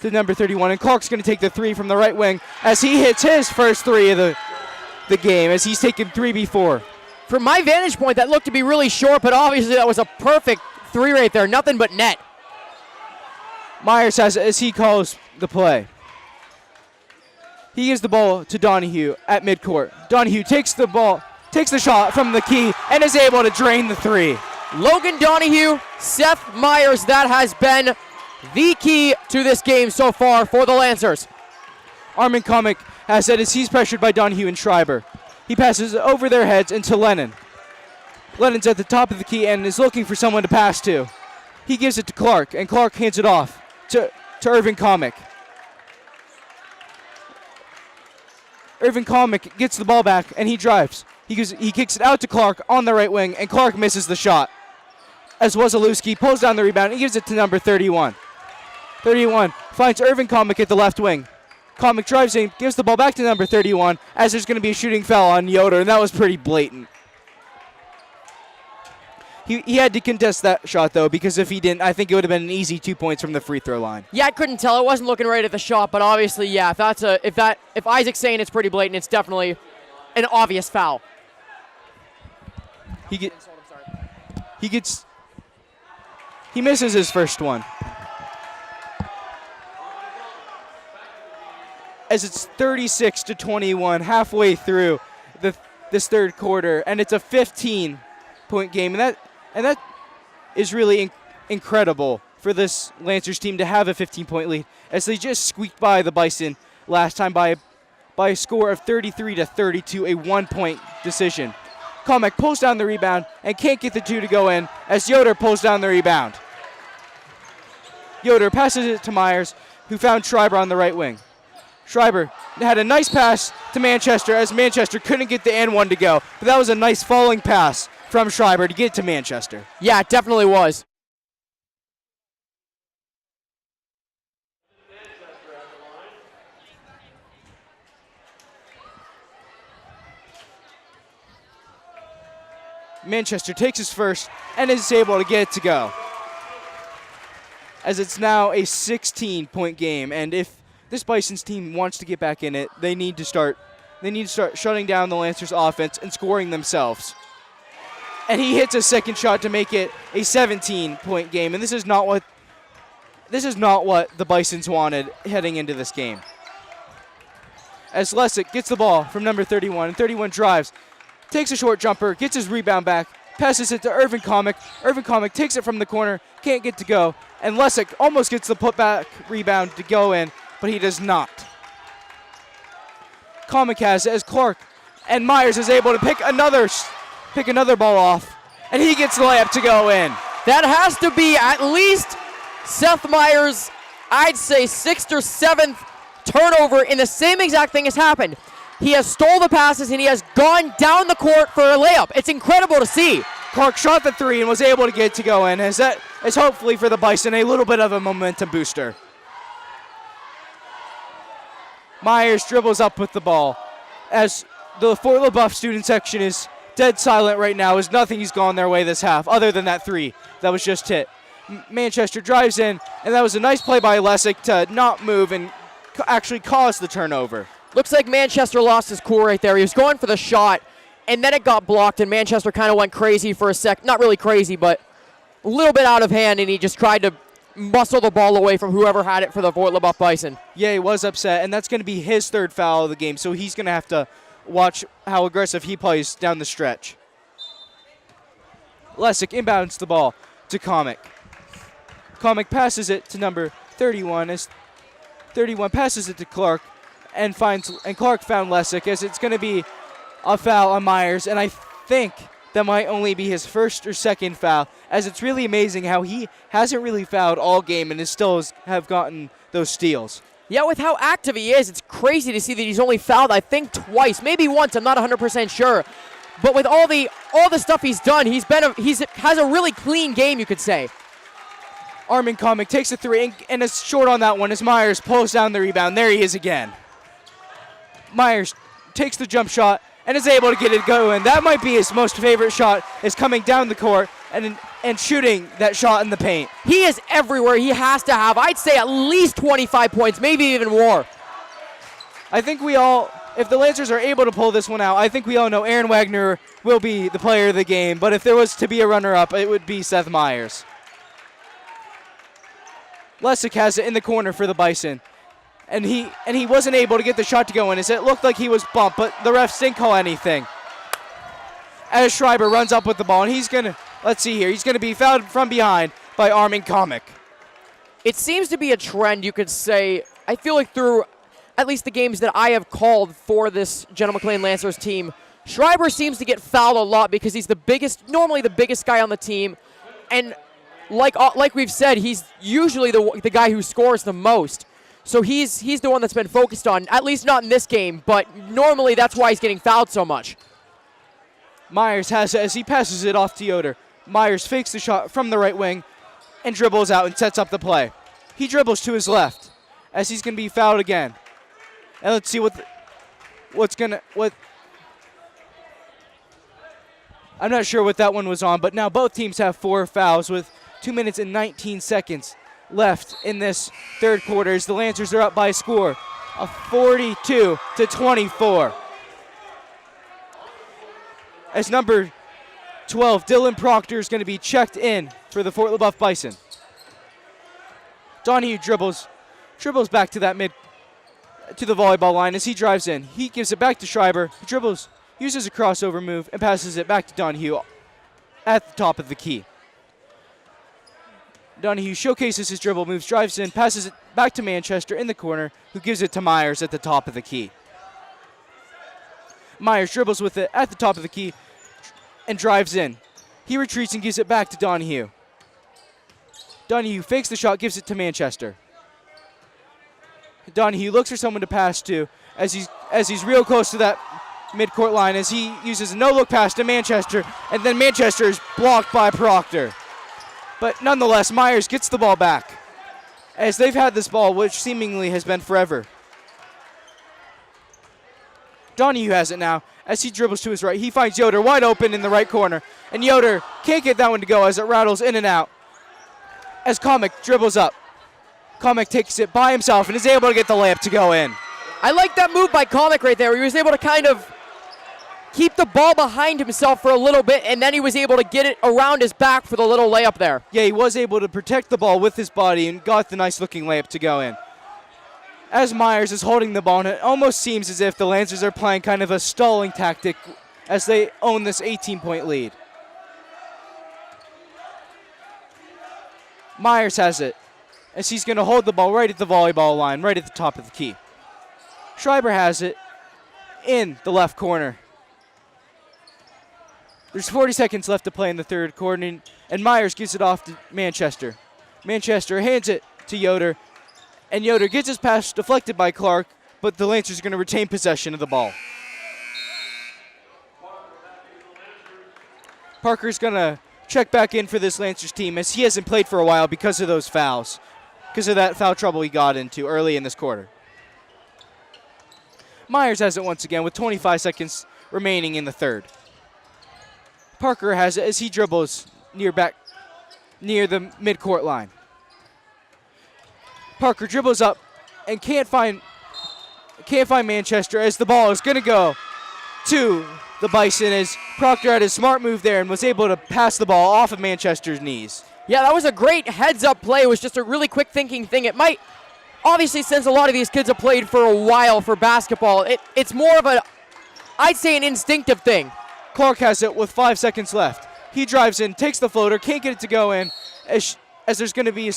to number 31, and Clark's going to take the three from the right wing as he hits his first three of the game, as he's taken three before. From my vantage point, that looked to be really short, but obviously that was a perfect three right there. Nothing but net. Myers has it as he calls the play. He gives the ball to Donahue at midcourt. Donahue takes the shot from the key and is able to drain the three. Logan Donahue, Seth Myers, that has been the key to this game so far for the Lancers. Armin Comic has it as he's pressured by Donahue and Schreiber. He passes over their heads into Lennon. Lennon's at the top of the key and is looking for someone to pass to. He gives it to Clark, and Clark hands it off to Irvin Comic. Irvin Comic gets the ball back, and he drives. He kicks it out to Clark on the right wing, and Clark misses the shot. As Wasilewski pulls down the rebound, he gives it to number 31. 31 finds Irvin Comic at the left wing. Comic drives in, gives the ball back to number 31, as there's going to be a shooting foul on Yoder, and that was pretty blatant. He had to contest that shot, though, because if he didn't, I think it would have been an easy 2 points from the free throw line. Yeah, I couldn't tell. It wasn't looking right at the shot, but obviously, yeah, if Isaac's saying it's pretty blatant, it's definitely an obvious foul. He misses his first one. As it's 36-21 halfway through this third quarter, and it's a 15-point game, and that is really incredible for this Lancers team to have a 15-point lead, as they just squeaked by the Bison last time by a score of 33-32, a 1-point decision. Comic pulls down the rebound and can't get the two to go in as Yoder pulls down the rebound. Yoder passes it to Myers, who found Schreiber on the right wing. Schreiber had a nice pass to Manchester as Manchester couldn't get the and one to go, but that was a nice falling pass from Schreiber to get to Manchester. Yeah, it definitely was. Manchester takes his first and is able to get it to go. As it's now a 16-point game, and if this Bison's team wants to get back in it, they need to start shutting down the Lancers offense and scoring themselves. And he hits a second shot to make it a 17-point game, and this is not what the Bisons wanted heading into this game. As Lessick gets the ball from number 31, and 31 drives, takes a short jumper, gets his rebound back, passes it to Irvin Comic. Irvin Comic takes it from the corner, can't get to go, and Lessick almost gets the putback rebound to go in, but he does not. Comic has it as Clark and Myers is able to pick another ball off, and he gets the layup to go in. That has to be at least Seth Myers, I'd say 6th or 7th turnover, and the same exact thing has happened. He has stole the passes and he has gone down the court for a layup. It's incredible to see. Clark shot the three and was able to get it to go in, as that is hopefully for the Bison a little bit of a momentum booster. Myers dribbles up with the ball as the Fort LaBeouf student section is dead silent right now, as nothing's gone their way this half other than that three that was just hit. Manchester drives in, and that was a nice play by Lessick to not move and actually cause the turnover. Looks like Manchester lost his cool right there. He was going for the shot, and then it got blocked, and Manchester kind of went crazy for a sec. Not really crazy, but a little bit out of hand, and he just tried to muscle the ball away from whoever had it for the Fort LaBeouf Bison. Yeah, he was upset, and that's going to be his third foul of the game, so he's going to have to watch how aggressive he plays down the stretch. Lessick inbounds the ball to Comic. Comic passes it to number 31 as 31 passes it to Clark and Clark found Lessick, as it's going to be a foul on Myers, and I think that might only be his first or second foul, as it's really amazing how he hasn't really fouled all game and have gotten those steals. Yeah, with how active he is, it's crazy to see that he's only fouled, I think, twice, maybe once, I'm not 100% sure. But with all the stuff he's done, he's has a really clean game, you could say. Armin Comic takes a three and is short on that one as Myers pulls down the rebound. There he is again. Myers takes the jump shot and is able to get it going. That might be his most favorite shot, is coming down the court and shooting that shot in the paint. He is everywhere. He has to have, I'd say, at least 25 points, maybe even more. I think if the Lancers are able to pull this one out, I think we all know Aaron Wagner will be the player of the game. But if there was to be a runner-up, it would be Seth Myers. Lesick has it in the corner for the Bison. And he wasn't able to get the shot to go in, as it looked like he was bumped, but the refs didn't call anything. As Schreiber runs up with the ball, and he's going to be fouled from behind by Armin Comic. It seems to be a trend, you could say. I feel like through at least the games that I have called for this General McLean Lancers team, Schreiber seems to get fouled a lot because he's normally the biggest guy on the team. And like we've said, he's usually the guy who scores the most. So he's the one that's been focused on, at least not in this game, but normally that's why he's getting fouled so much. Myers has it as he passes it off to Yoder. Myers fakes the shot from the right wing and dribbles out and sets up the play. He dribbles to his left as he's going to be fouled again. And let's see I'm not sure what that one was on, but now both teams have 4 fouls with 2 minutes and 19 seconds left in this third quarter as the Lancers are up by a score of 42-24. As number 12, Dylan Proctor, is going to be checked in for the Fort LaBeouf Bison. Donahue dribbles back to the volleyball line as he drives in. He gives it back to Schreiber. He dribbles, uses a crossover move, and passes it back to Donahue at the top of the key. Donahue showcases his dribble moves, drives in, passes it back to Manchester in the corner, who gives it to Myers at the top of the key. Myers dribbles with it at the top of the key and drives in. He retreats and gives it back to Donahue. Donahue fakes the shot, gives it to Manchester. Donahue looks for someone to pass to as he's real close to that midcourt line as he uses a no-look pass to Manchester, and then Manchester is blocked by Proctor. But nonetheless, Myers gets the ball back as they've had this ball, which seemingly has been forever. Donahue has it now as he dribbles to his right. He finds Yoder wide open in the right corner, and Yoder can't get that one to go as it rattles in and out. As Comic dribbles up, Comic takes it by himself and is able to get the layup to go in. I like that move by Comic right there. He was able to kind of keep the ball behind himself for a little bit, and then he was able to get it around his back for the little layup there. Yeah, he was able to protect the ball with his body and got the nice-looking layup to go in. As Myers is holding the ball, and it almost seems as if the Lancers are playing kind of a stalling tactic as they own this 18-point lead. Myers has it as he's going to hold the ball right at the volleyball line, right at the top of the key. Schreiber has it in the left corner. There's 40 seconds left to play in the third quarter, and Myers gives it off to Manchester. Manchester hands it to Yoder, and Yoder gets his pass deflected by Clark, but the Lancers are going to retain possession of the ball. Parker's going to check back in for this Lancers team as he hasn't played for a while because of those fouls, because of that foul trouble he got into early in this quarter. Myers has it once again with 25 seconds remaining in the third. Parker has it as he dribbles near the midcourt line. Parker dribbles up and can't find Manchester as the ball is going to go to the Bison as Proctor had a smart move there and was able to pass the ball off of Manchester's knees. Yeah, that was a great heads-up play. It was just a really quick thinking thing. It might, obviously, since a lot of these kids have played for a while for basketball, it's more of I'd say an instinctive thing. Clark has it with 5 seconds left. He drives in, takes the floater, can't get it to go in as there's going to be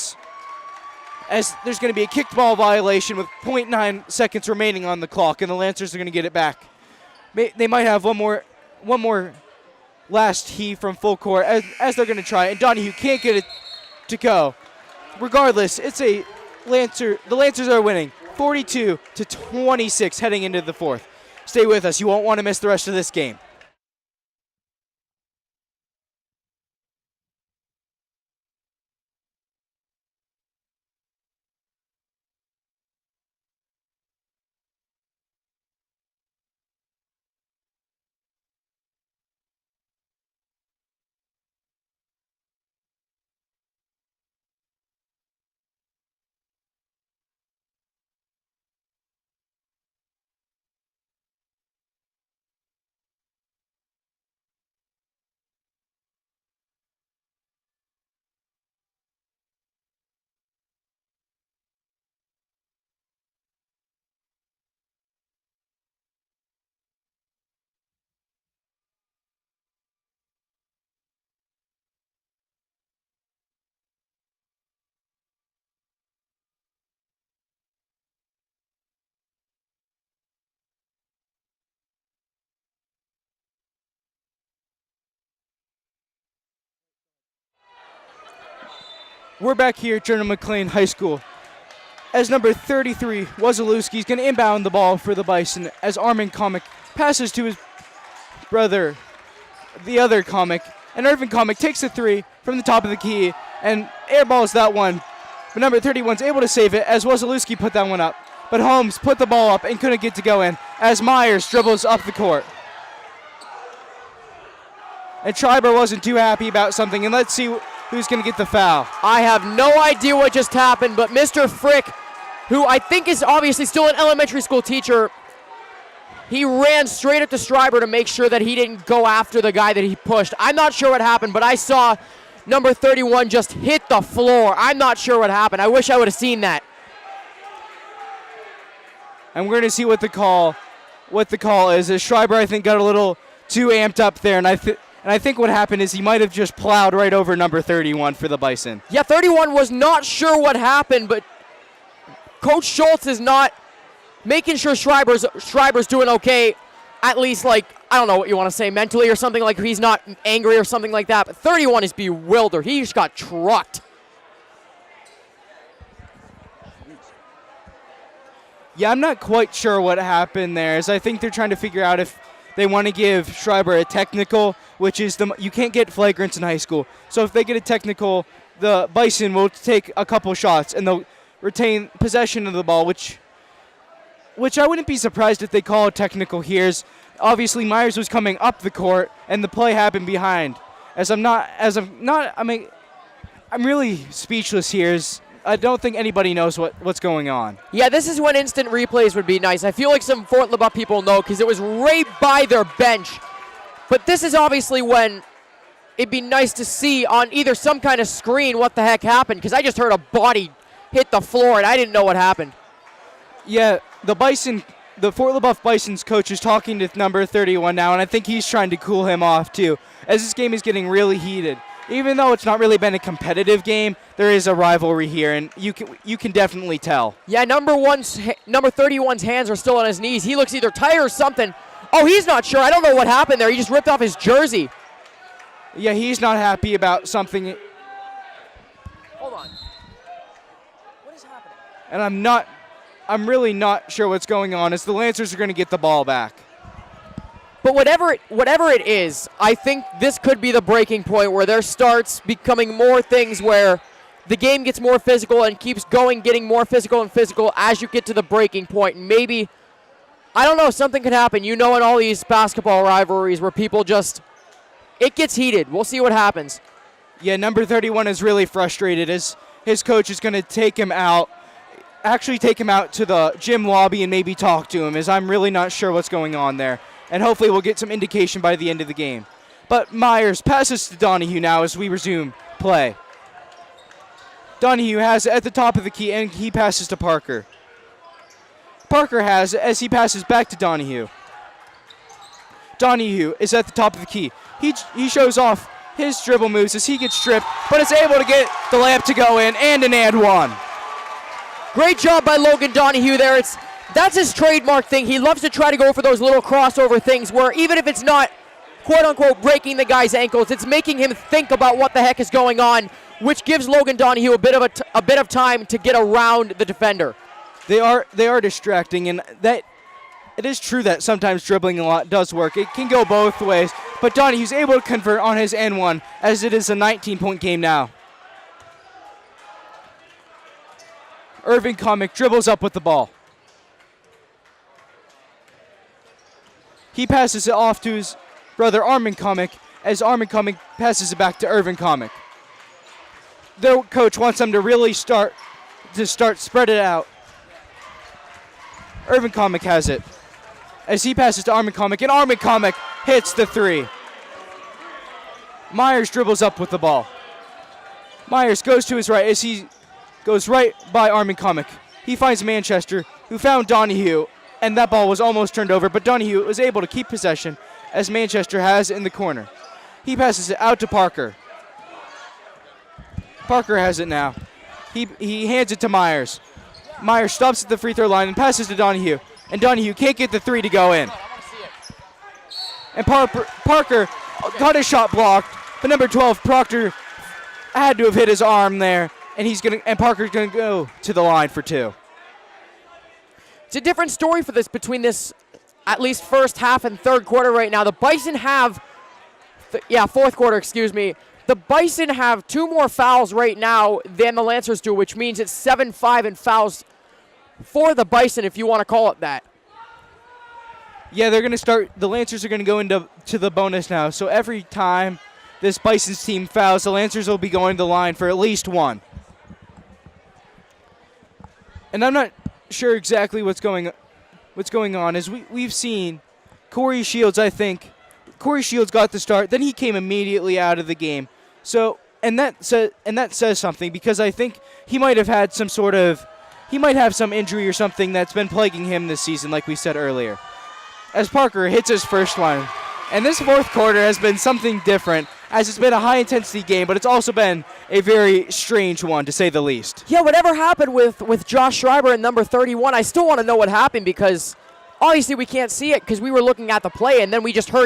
a kicked ball violation with 0.9 seconds remaining on the clock, and the Lancers are going to get it back. They might have one more last heave from full court as they're going to try, and Donahue can't get it to go. Regardless, the Lancers are winning 42-26 heading into the fourth. Stay with us. You won't want to miss the rest of this game. We're back here at Jordan McLean High School. As number 33, Wazalewski is going to inbound the ball for the Bison as Armin Comic passes to his brother, the other Comic, and Irvin Comic takes the three from the top of the key and airballs that one. But number 31 is able to save it as Wazalewski put that one up. But Holmes put the ball up and couldn't get to go in as Myers dribbles up the court. And Schreiber wasn't too happy about something, and let's see who's going to get the foul. I have no idea what just happened, but Mr. Frick, who I think is obviously still an elementary school teacher, he ran straight up to Schreiber to make sure that he didn't go after the guy that he pushed. I'm not sure what happened, but I saw number 31 just hit the floor. I'm not sure what happened. I wish I would have seen that. And we're going to see what the call is. As Schreiber, I think, got a little too amped up there, and I think what happened is he might have just plowed right over number 31 for the Bison. Yeah, 31 was not sure what happened, but Coach Schultz is not making sure Schreiber's doing okay, at least, like, I don't know what you want to say, mentally or something, like he's not angry or something like that, but 31 is bewildered. He just got trucked. Yeah, I'm not quite sure what happened there, as I think they're trying to figure out if they want to give Schreiber a technical, which is you can't get flagrants in high school. So if they get a technical, the Bison will take a couple shots and they'll retain possession of the ball, which I wouldn't be surprised if they call a technical here. Obviously Myers was coming up the court and the play happened behind. I'm really speechless here. I don't think anybody knows what's going on. Yeah, this is when instant replays would be nice. I feel like some Fort Lebuff people know because it was right by their bench. But this is obviously when it'd be nice to see on either some kind of screen what the heck happened, because I just heard a body hit the floor and I didn't know what happened. Yeah, the Fort Lebuff Bison's coach is talking to number 31 now, and I think he's trying to cool him off too, as this game is getting really heated. Even though it's not really been a competitive game, there is a rivalry here, and you can definitely tell. Yeah, number 31's hands are still on his knees. He looks either tired or something. Oh, he's not sure. I don't know what happened there. He just ripped off his jersey. Yeah, he's not happy about something. Hold on. What is happening? And I'm really not sure what's going on, as the Lancers are going to get the ball back. But whatever it is, I think this could be the breaking point where there starts becoming more things where the game gets more physical and keeps going, getting more physical and physical as you get to the breaking point. Maybe, I don't know, something could happen. You know, in all these basketball rivalries where people it gets heated. We'll see what happens. Yeah, number 31 is really frustrated as his coach is going to take him out to the gym lobby and maybe talk to him, as I'm really not sure what's going on there. And hopefully we'll get some indication by the end of the game. But Myers passes to Donahue now as we resume play. Donahue has it at the top of the key, and he passes to Parker. Parker has it as he passes back to Donahue. Donahue is at the top of the key. He shows off his dribble moves as he gets stripped, but is able to get the layup to go in, and an and one. Great job by Logan Donahue there. That's his trademark thing. He loves to try to go for those little crossover things where even if it's not quote-unquote breaking the guy's ankles, it's making him think about what the heck is going on, which gives Logan Donahue a bit of time to get around the defender. They are distracting, and that it is true that sometimes dribbling a lot does work. It can go both ways, but Donahue's able to convert on his N1 as it is a 19-point game now. Irving Comic dribbles up with the ball. He passes it off to his brother Armin Comic as Armin Comic passes it back to Irvin Comic. Their coach wants them to really start spread it out. Irvin Comic has it as he passes to Armin Comic, and Armin Comic hits the three. Myers dribbles up with the ball. Myers goes to his right as he goes right by Armin Comic. He finds Manchester, who found Donahue, and that ball was almost turned over, but Donahue was able to keep possession as Manchester has it in the corner. He passes it out to Parker. Parker has it now. He hands it to Myers. Myers stops at the free throw line and passes to Donahue, and Donahue can't get the three to go in. And Parker got his shot blocked, but number 12, Proctor, had to have hit his arm there and Parker's gonna go to the line for 2. It's a different story for this between this at least first half and third quarter right now. The Bison have, fourth quarter, excuse me. The Bison have 2 more fouls right now than the Lancers do, which means it's 7-5 in fouls for the Bison, if you want to call it that. Yeah, they're gonna start. The Lancers are gonna go into the bonus now. So every time this Bison's team fouls, the Lancers will be going to the line for at least 1. And I'm not sure exactly what's going on. As we've seen Corey Shields, I think Corey Shields got the start, then he came immediately out of the game. So and that says something, because I think he might have had some injury or something that's been plaguing him this season, like we said earlier. As Parker hits his first line. And this fourth quarter has been something different, as it's been a high-intensity game, but it's also been a very strange one, to say the least. Yeah, whatever happened with Josh Schreiber in number 31, I still want to know what happened, because obviously we can't see it because we were looking at the play, and then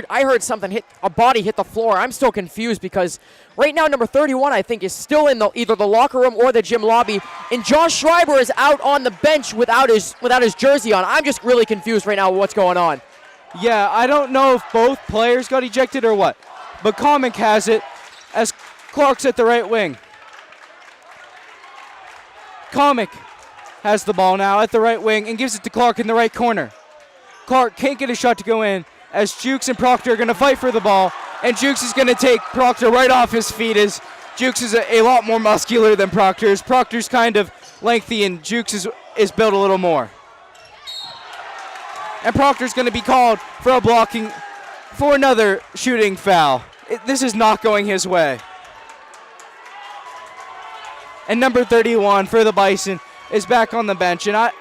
I heard something a body hit the floor. I'm still confused because right now number 31, I think, is still in either the locker room or the gym lobby, and Josh Schreiber is out on the bench without his jersey on. I'm just really confused right now with what's going on. Yeah, I don't know if both players got ejected or what, but Comic has it as Clark's at the right wing. Comic has the ball now at the right wing and gives it to Clark in the right corner. Clark can't get a shot to go in, as Jukes and Proctor are going to fight for the ball, and Jukes is going to take Proctor right off his feet, as Jukes is a lot more muscular than Proctor's. Proctor's kind of lengthy, and Jukes is built a little more. And Proctor's going to be called for another shooting foul. This is not going his way. And number 31 for the Bison is back on the bench, and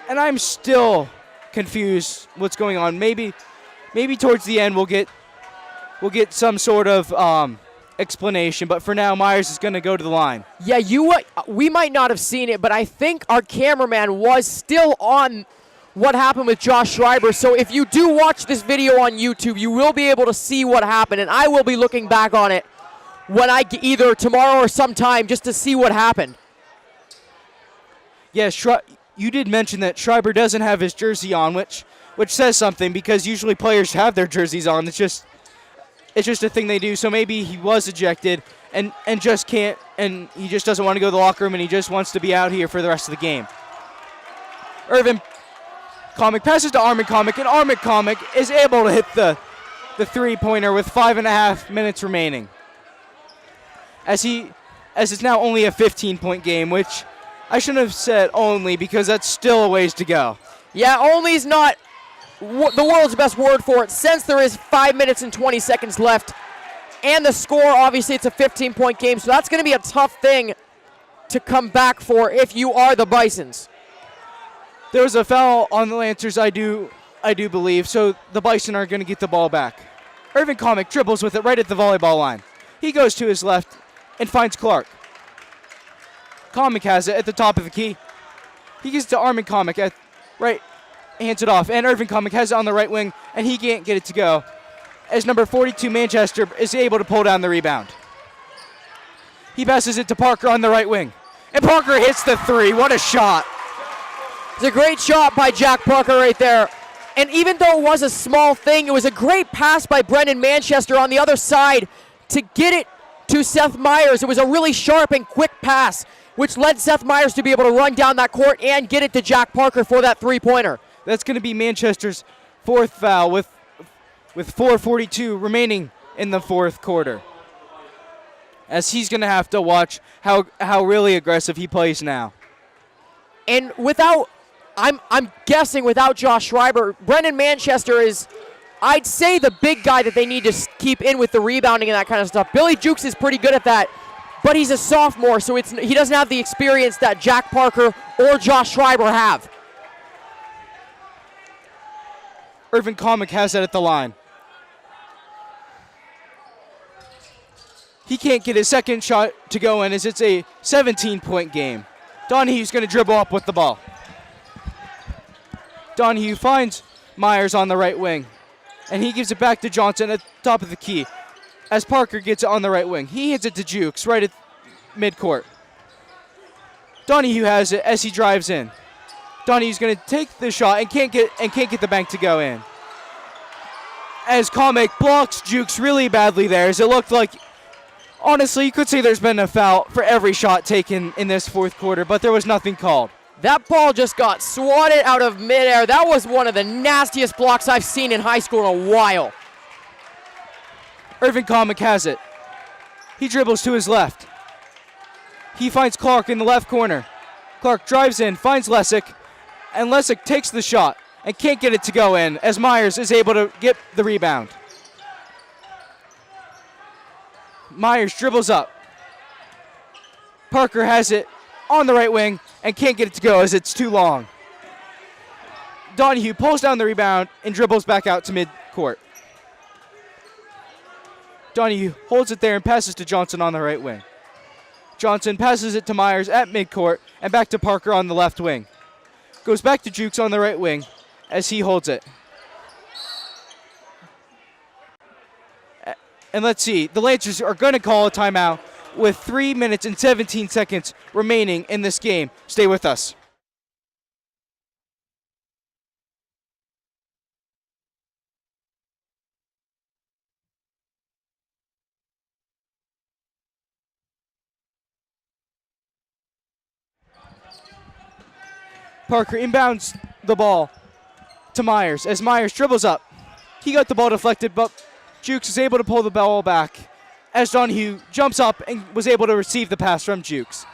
I'm still confused what's going on. Maybe towards the end we'll get some sort of explanation, but for now Myers is going to go to the line. Yeah, we might not have seen it, but I think our cameraman was still on what happened with Josh Schreiber. So if you do watch this video on YouTube, you will be able to see what happened, and I will be looking back on it when either tomorrow or sometime, just to see what happened. Yeah, you did mention that Schreiber doesn't have his jersey on, which says something, because usually players have their jerseys on. It's just a thing they do. So maybe he was ejected and just can't, and he just doesn't want to go to the locker room, and he just wants to be out here for the rest of the game. Irvin Comic passes to Armin Comic, and Armin Comic is able to hit the three-pointer with 5.5 minutes remaining. As it's now only a 15-point game, which I shouldn't have said only, because that's still a ways to go. Yeah, only is not the world's best word for it, since there is 5 minutes and 20 seconds left. And the score, obviously, it's a 15-point game, so that's going to be a tough thing to come back for if you are the Bisons. There was a foul on the Lancers, I do believe, so the Bison are going to get the ball back. Irvin Comic dribbles with it right at the volleyball line. He goes to his left and finds Clark. Comic has it at the top of the key. He gets to Armin Comic at right, hands it off, and Irvin Comic has it on the right wing, and he can't get it to go, as number 42 Manchester is able to pull down the rebound. He passes it to Parker on the right wing, and Parker hits the three. What a shot. It's a great shot by Jack Parker right there. And even though it was a small thing, it was a great pass by Brendan Manchester on the other side to get it to Seth Myers. It was a really sharp and quick pass, which led Seth Myers to be able to run down that court and get it to Jack Parker for that three-pointer. That's going to be Manchester's fourth foul with 4:42 remaining in the fourth quarter, as he's going to have to watch how really aggressive he plays now. And I'm guessing without Josh Schreiber, Brendan Manchester is, I'd say, the big guy that they need to keep in with the rebounding and that kind of stuff. Billy Jukes is pretty good at that, but he's a sophomore, so he doesn't have the experience that Jack Parker or Josh Schreiber have. Irvin Comic has that at the line. He can't get his second shot to go in, as it's a 17-point game. Donahue's going to dribble up with the ball. Donahue finds Myers on the right wing, and he gives it back to Johnson at the top of the key, as Parker gets it on the right wing. He hits it to Jukes right at midcourt. Donahue has it as he drives in. Donahue's going to take the shot and can't get the bank to go in. As Comic blocks Jukes really badly there, as it looked like, honestly, you could say there's been a foul for every shot taken in this fourth quarter, but there was nothing called. That ball just got swatted out of midair. That was one of the nastiest blocks I've seen in high school in a while. Irvin Comic has it. He dribbles to his left. He finds Clark in the left corner. Clark drives in, finds Lesick, and Lesick takes the shot and can't get it to go in as Myers is able to get the rebound. Myers dribbles up. Parker has it on the right wing and can't get it to go as it's too long. Donahue pulls down the rebound and dribbles back out to midcourt. Donahue holds it there and passes to Johnson on the right wing. Johnson passes it to Myers at midcourt and back to Parker on the left wing. Goes back to Jukes on the right wing as he holds it. And let's see, the Lancers are going to call a timeout with 3 minutes and 17 seconds remaining in this game. Stay with us. Parker inbounds the ball to Myers as Myers dribbles up. He got the ball deflected, but Jukes is able to pull the ball back as Donahue jumps up and was able to receive the pass from Jukes.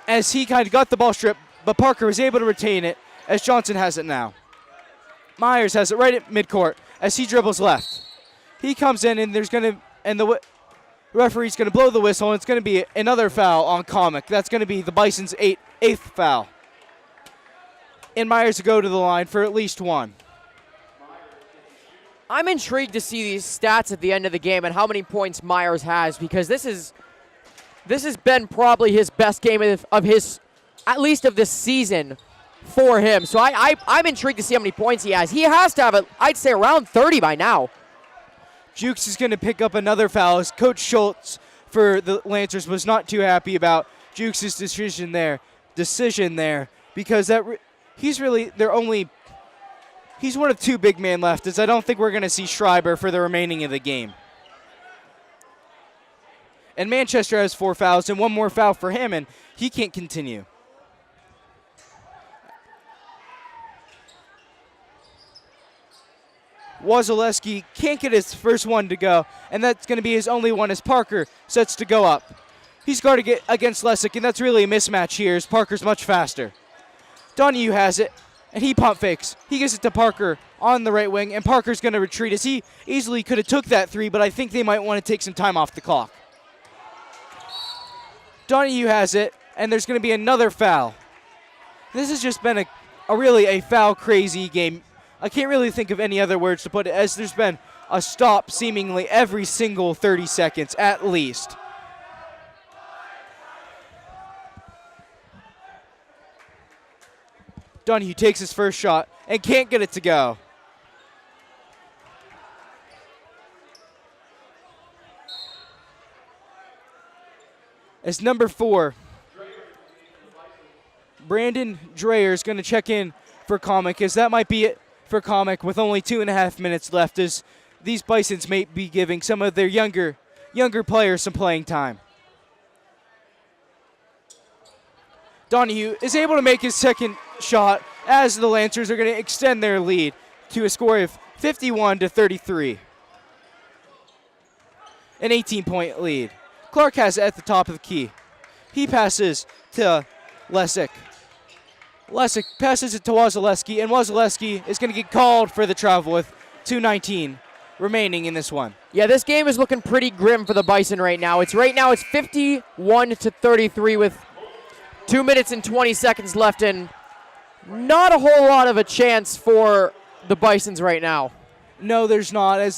As he kind of got the ball stripped, but Parker was able to retain it as Johnson has it now. Myers has it right at midcourt as he dribbles left. He comes in and the referee's going to blow the whistle, and it's going to be another foul on Comic. That's going to be the Bison's eighth foul. And Myers to go to the line for at least one. I'm intrigued to see these stats at the end of the game and how many points Myers has, because this has been probably his best game of his, at least of this season for him. So I'm intrigued to see how many points he has. He has to have, I'd say, around 30 by now. Jukes is going to pick up another foul as Coach Schultz for the Lancers was not too happy about Jukes' decision there because he's one of two big men left, as I don't think we're going to see Schreiber for the remaining of the game. And Manchester has 4 fouls and one more foul for him, and he can't continue. Wasilewski can't get his first one to go, and that's going to be his only one as Parker sets to go up. He's guarding against Lesick, and that's really a mismatch here as Parker's much faster. Donahue has it, and he pump fakes. He gives it to Parker on the right wing, and Parker's going to retreat as he easily could have took that 3, but I think they might want to take some time off the clock. Donahue has it, and there's going to be another foul. This has just been a really foul-crazy game. I can't really think of any other words to put it, as there's been a stop seemingly every single 30 seconds at least. Donahue takes his first shot and can't get it to go. As number 4, Brandon Dreyer is going to check in for Comic, as that might be it for Comic with only 2.5 minutes left, as these Bisons may be giving some of their younger players some playing time. Donahue is able to make his second shot as the Lancers are going to extend their lead to a score of 51-33. An 18-point lead. Clark has it at the top of the key. He passes to Lesick. Lesick passes it to Wasilewski, and Wasilewski is going to get called for the travel with 2:19 remaining in this one. Yeah, this game is looking pretty grim for the Bison right now. It's 51-33 with 2 minutes and 20 seconds left, and not a whole lot of a chance for the Bisons right now. No, there's not. As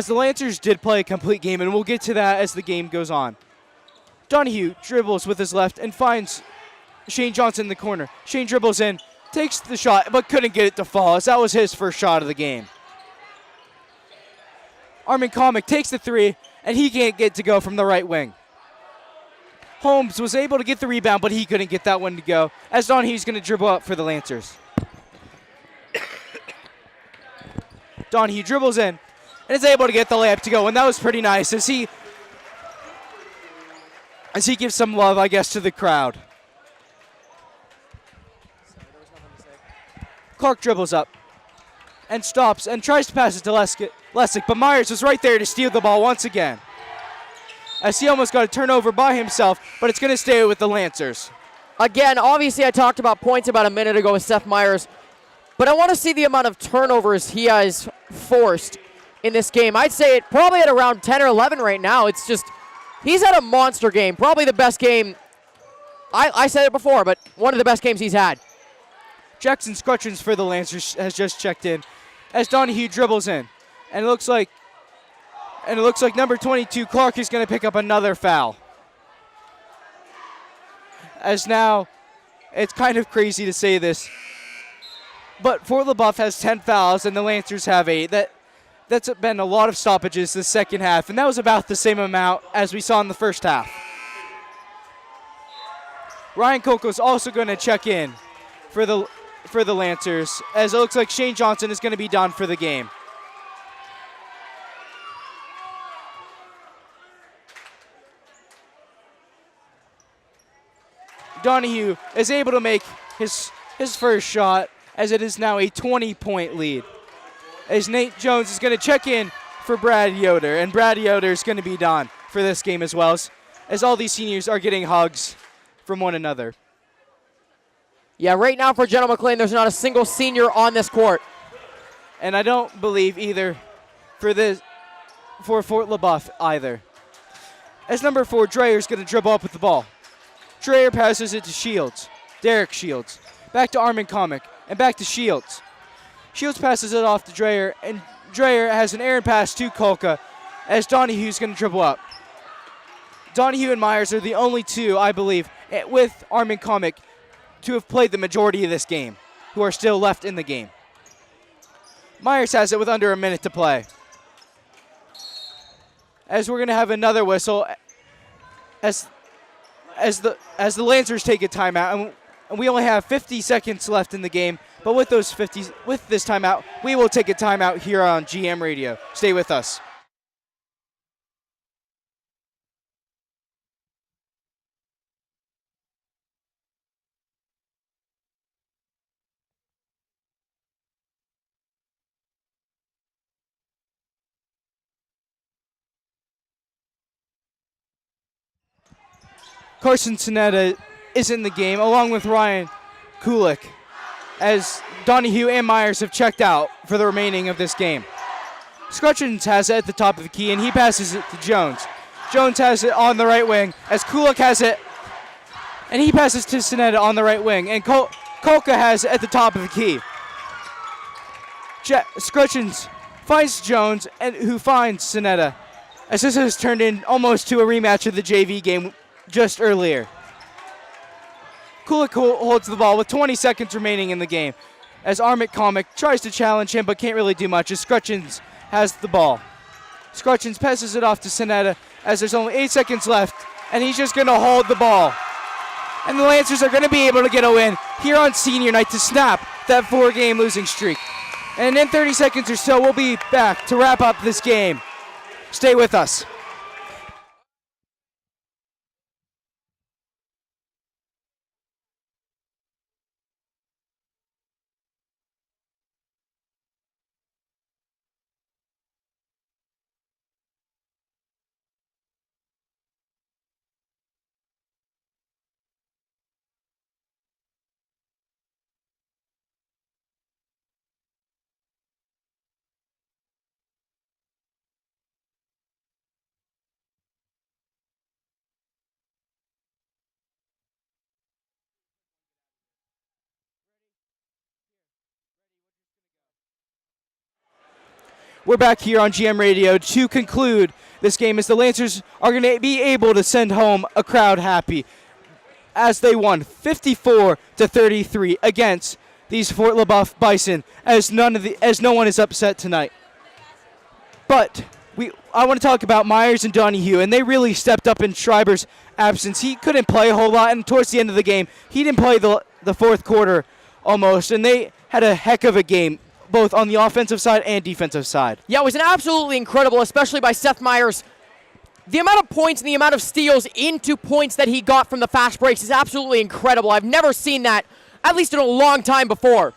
the Lancers did play a complete game, and we'll get to that as the game goes on. Donahue dribbles with his left and finds Shane Johnson in the corner. Shane dribbles in, takes the shot, but couldn't get it to fall, as that was his first shot of the game. Armin Comic takes the 3, and he can't get to go from the right wing. Holmes was able to get the rebound, but he couldn't get that one to go. As Donahue's going to dribble up for the Lancers. Donahue dribbles in and is able to get the layup to go, and that was pretty nice as he gives some love, I guess, to the crowd. Clark dribbles up and stops and tries to pass it to Lessig, but Myers was right there to steal the ball once again, as he almost got a turnover by himself, but it's going to stay with the Lancers. Again, obviously I talked about points about a minute ago with Seth Myers, but I want to see the amount of turnovers he has forced in this game. I'd say it probably at around 10 or 11 right now. It's just, he's had a monster game, probably the best game. I said it before, but one of the best games he's had. Jackson Scrutchins for the Lancers has just checked in as Donahue dribbles in. And it looks like number 22, Clark, is going to pick up another foul. As now, it's kind of crazy to say this, but Fort LaBeouf has 10 fouls and the Lancers have 8. That's been a lot of stoppages this second half, and that was about the same amount as we saw in the first half. Ryan Coco's also going to check in for the Lancers, as it looks like Shane Johnson is going to be done for the game. Donahue is able to make his first shot, as it is now a 20-point lead. As Nate Jones is going to check in for Brad Yoder, and Brad Yoder is going to be done for this game as well, as all these seniors are getting hugs from one another. Yeah, right now for General McLean, there's not a single senior on this court. And I don't believe either for Fort LaBeouf either. As number 4, Dreyer is going to dribble up with the ball. Dreyer passes it to Shields, Derek Shields. Back to Armin Comic, and back to Shields. Shields passes it off to Dreyer, and Dreyer has an errant pass to Kolka, as Donahue's going to dribble up. Donahue and Myers are the only two, I believe, with Armin Comic, to have played the majority of this game, who are still left in the game. Myers has it with under a minute to play. As we're going to have another whistle, as the Lancers take a timeout, and we only have 50 seconds left in the game. But with this timeout, we will take a timeout here on GM Radio. Stay with us. Carson Sonetta is in the game, along with Ryan Kulik, as Donahue and Myers have checked out for the remaining of this game. Scrutchins has it at the top of the key, and he passes it to Jones. Jones has it on the right wing, as Kulik has it, and he passes to Sonetta on the right wing, and Kolka has it at the top of the key. Scrutchins finds Jones, and who finds Sonetta, as this has turned in almost to a rematch of the JV game just earlier. Kulik holds the ball with 20 seconds remaining in the game, as Armit Comic tries to challenge him but can't really do much, as Scrutchins has the ball. Scrutchins passes it off to Sonetta, as there's only 8 seconds left, and he's just going to hold the ball. And the Lancers are going to be able to get a win here on senior night to snap that 4-game losing streak. And in 30 seconds or so, we'll be back to wrap up this game. Stay with us. We're back here on GM Radio to conclude this game, as the Lancers are going to be able to send home a crowd happy as they won 54-33 against these Fort LaBeouf Bison, as no one is upset tonight. But I want to talk about Myers and Donahue, and they really stepped up in Schreiber's absence. He couldn't play a whole lot, and towards the end of the game, he didn't play the fourth quarter almost, and they had a heck of a game, both on the offensive side and defensive side. Yeah, it was an absolutely incredible, especially by Seth Myers. The amount of points and the amount of steals into points that he got from the fast breaks is absolutely incredible. I've never seen that, at least in a long time before.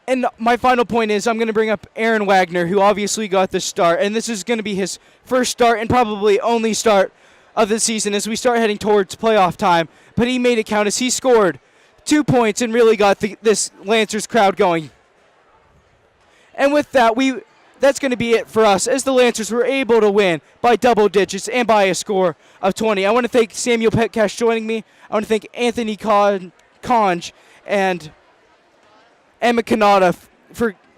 And my final point is I'm going to bring up Aaron Wagner, who obviously got the start, and this is going to be his first start and probably only start of the season as we start heading towards playoff time. But he made it count as he scored 2 points and really got this Lancers crowd going. And with that, that's going to be it for us as the Lancers were able to win by double digits and by a score of 20. I want to thank Samuel Petcash joining me. I want to thank Anthony Conge and Emma Canada for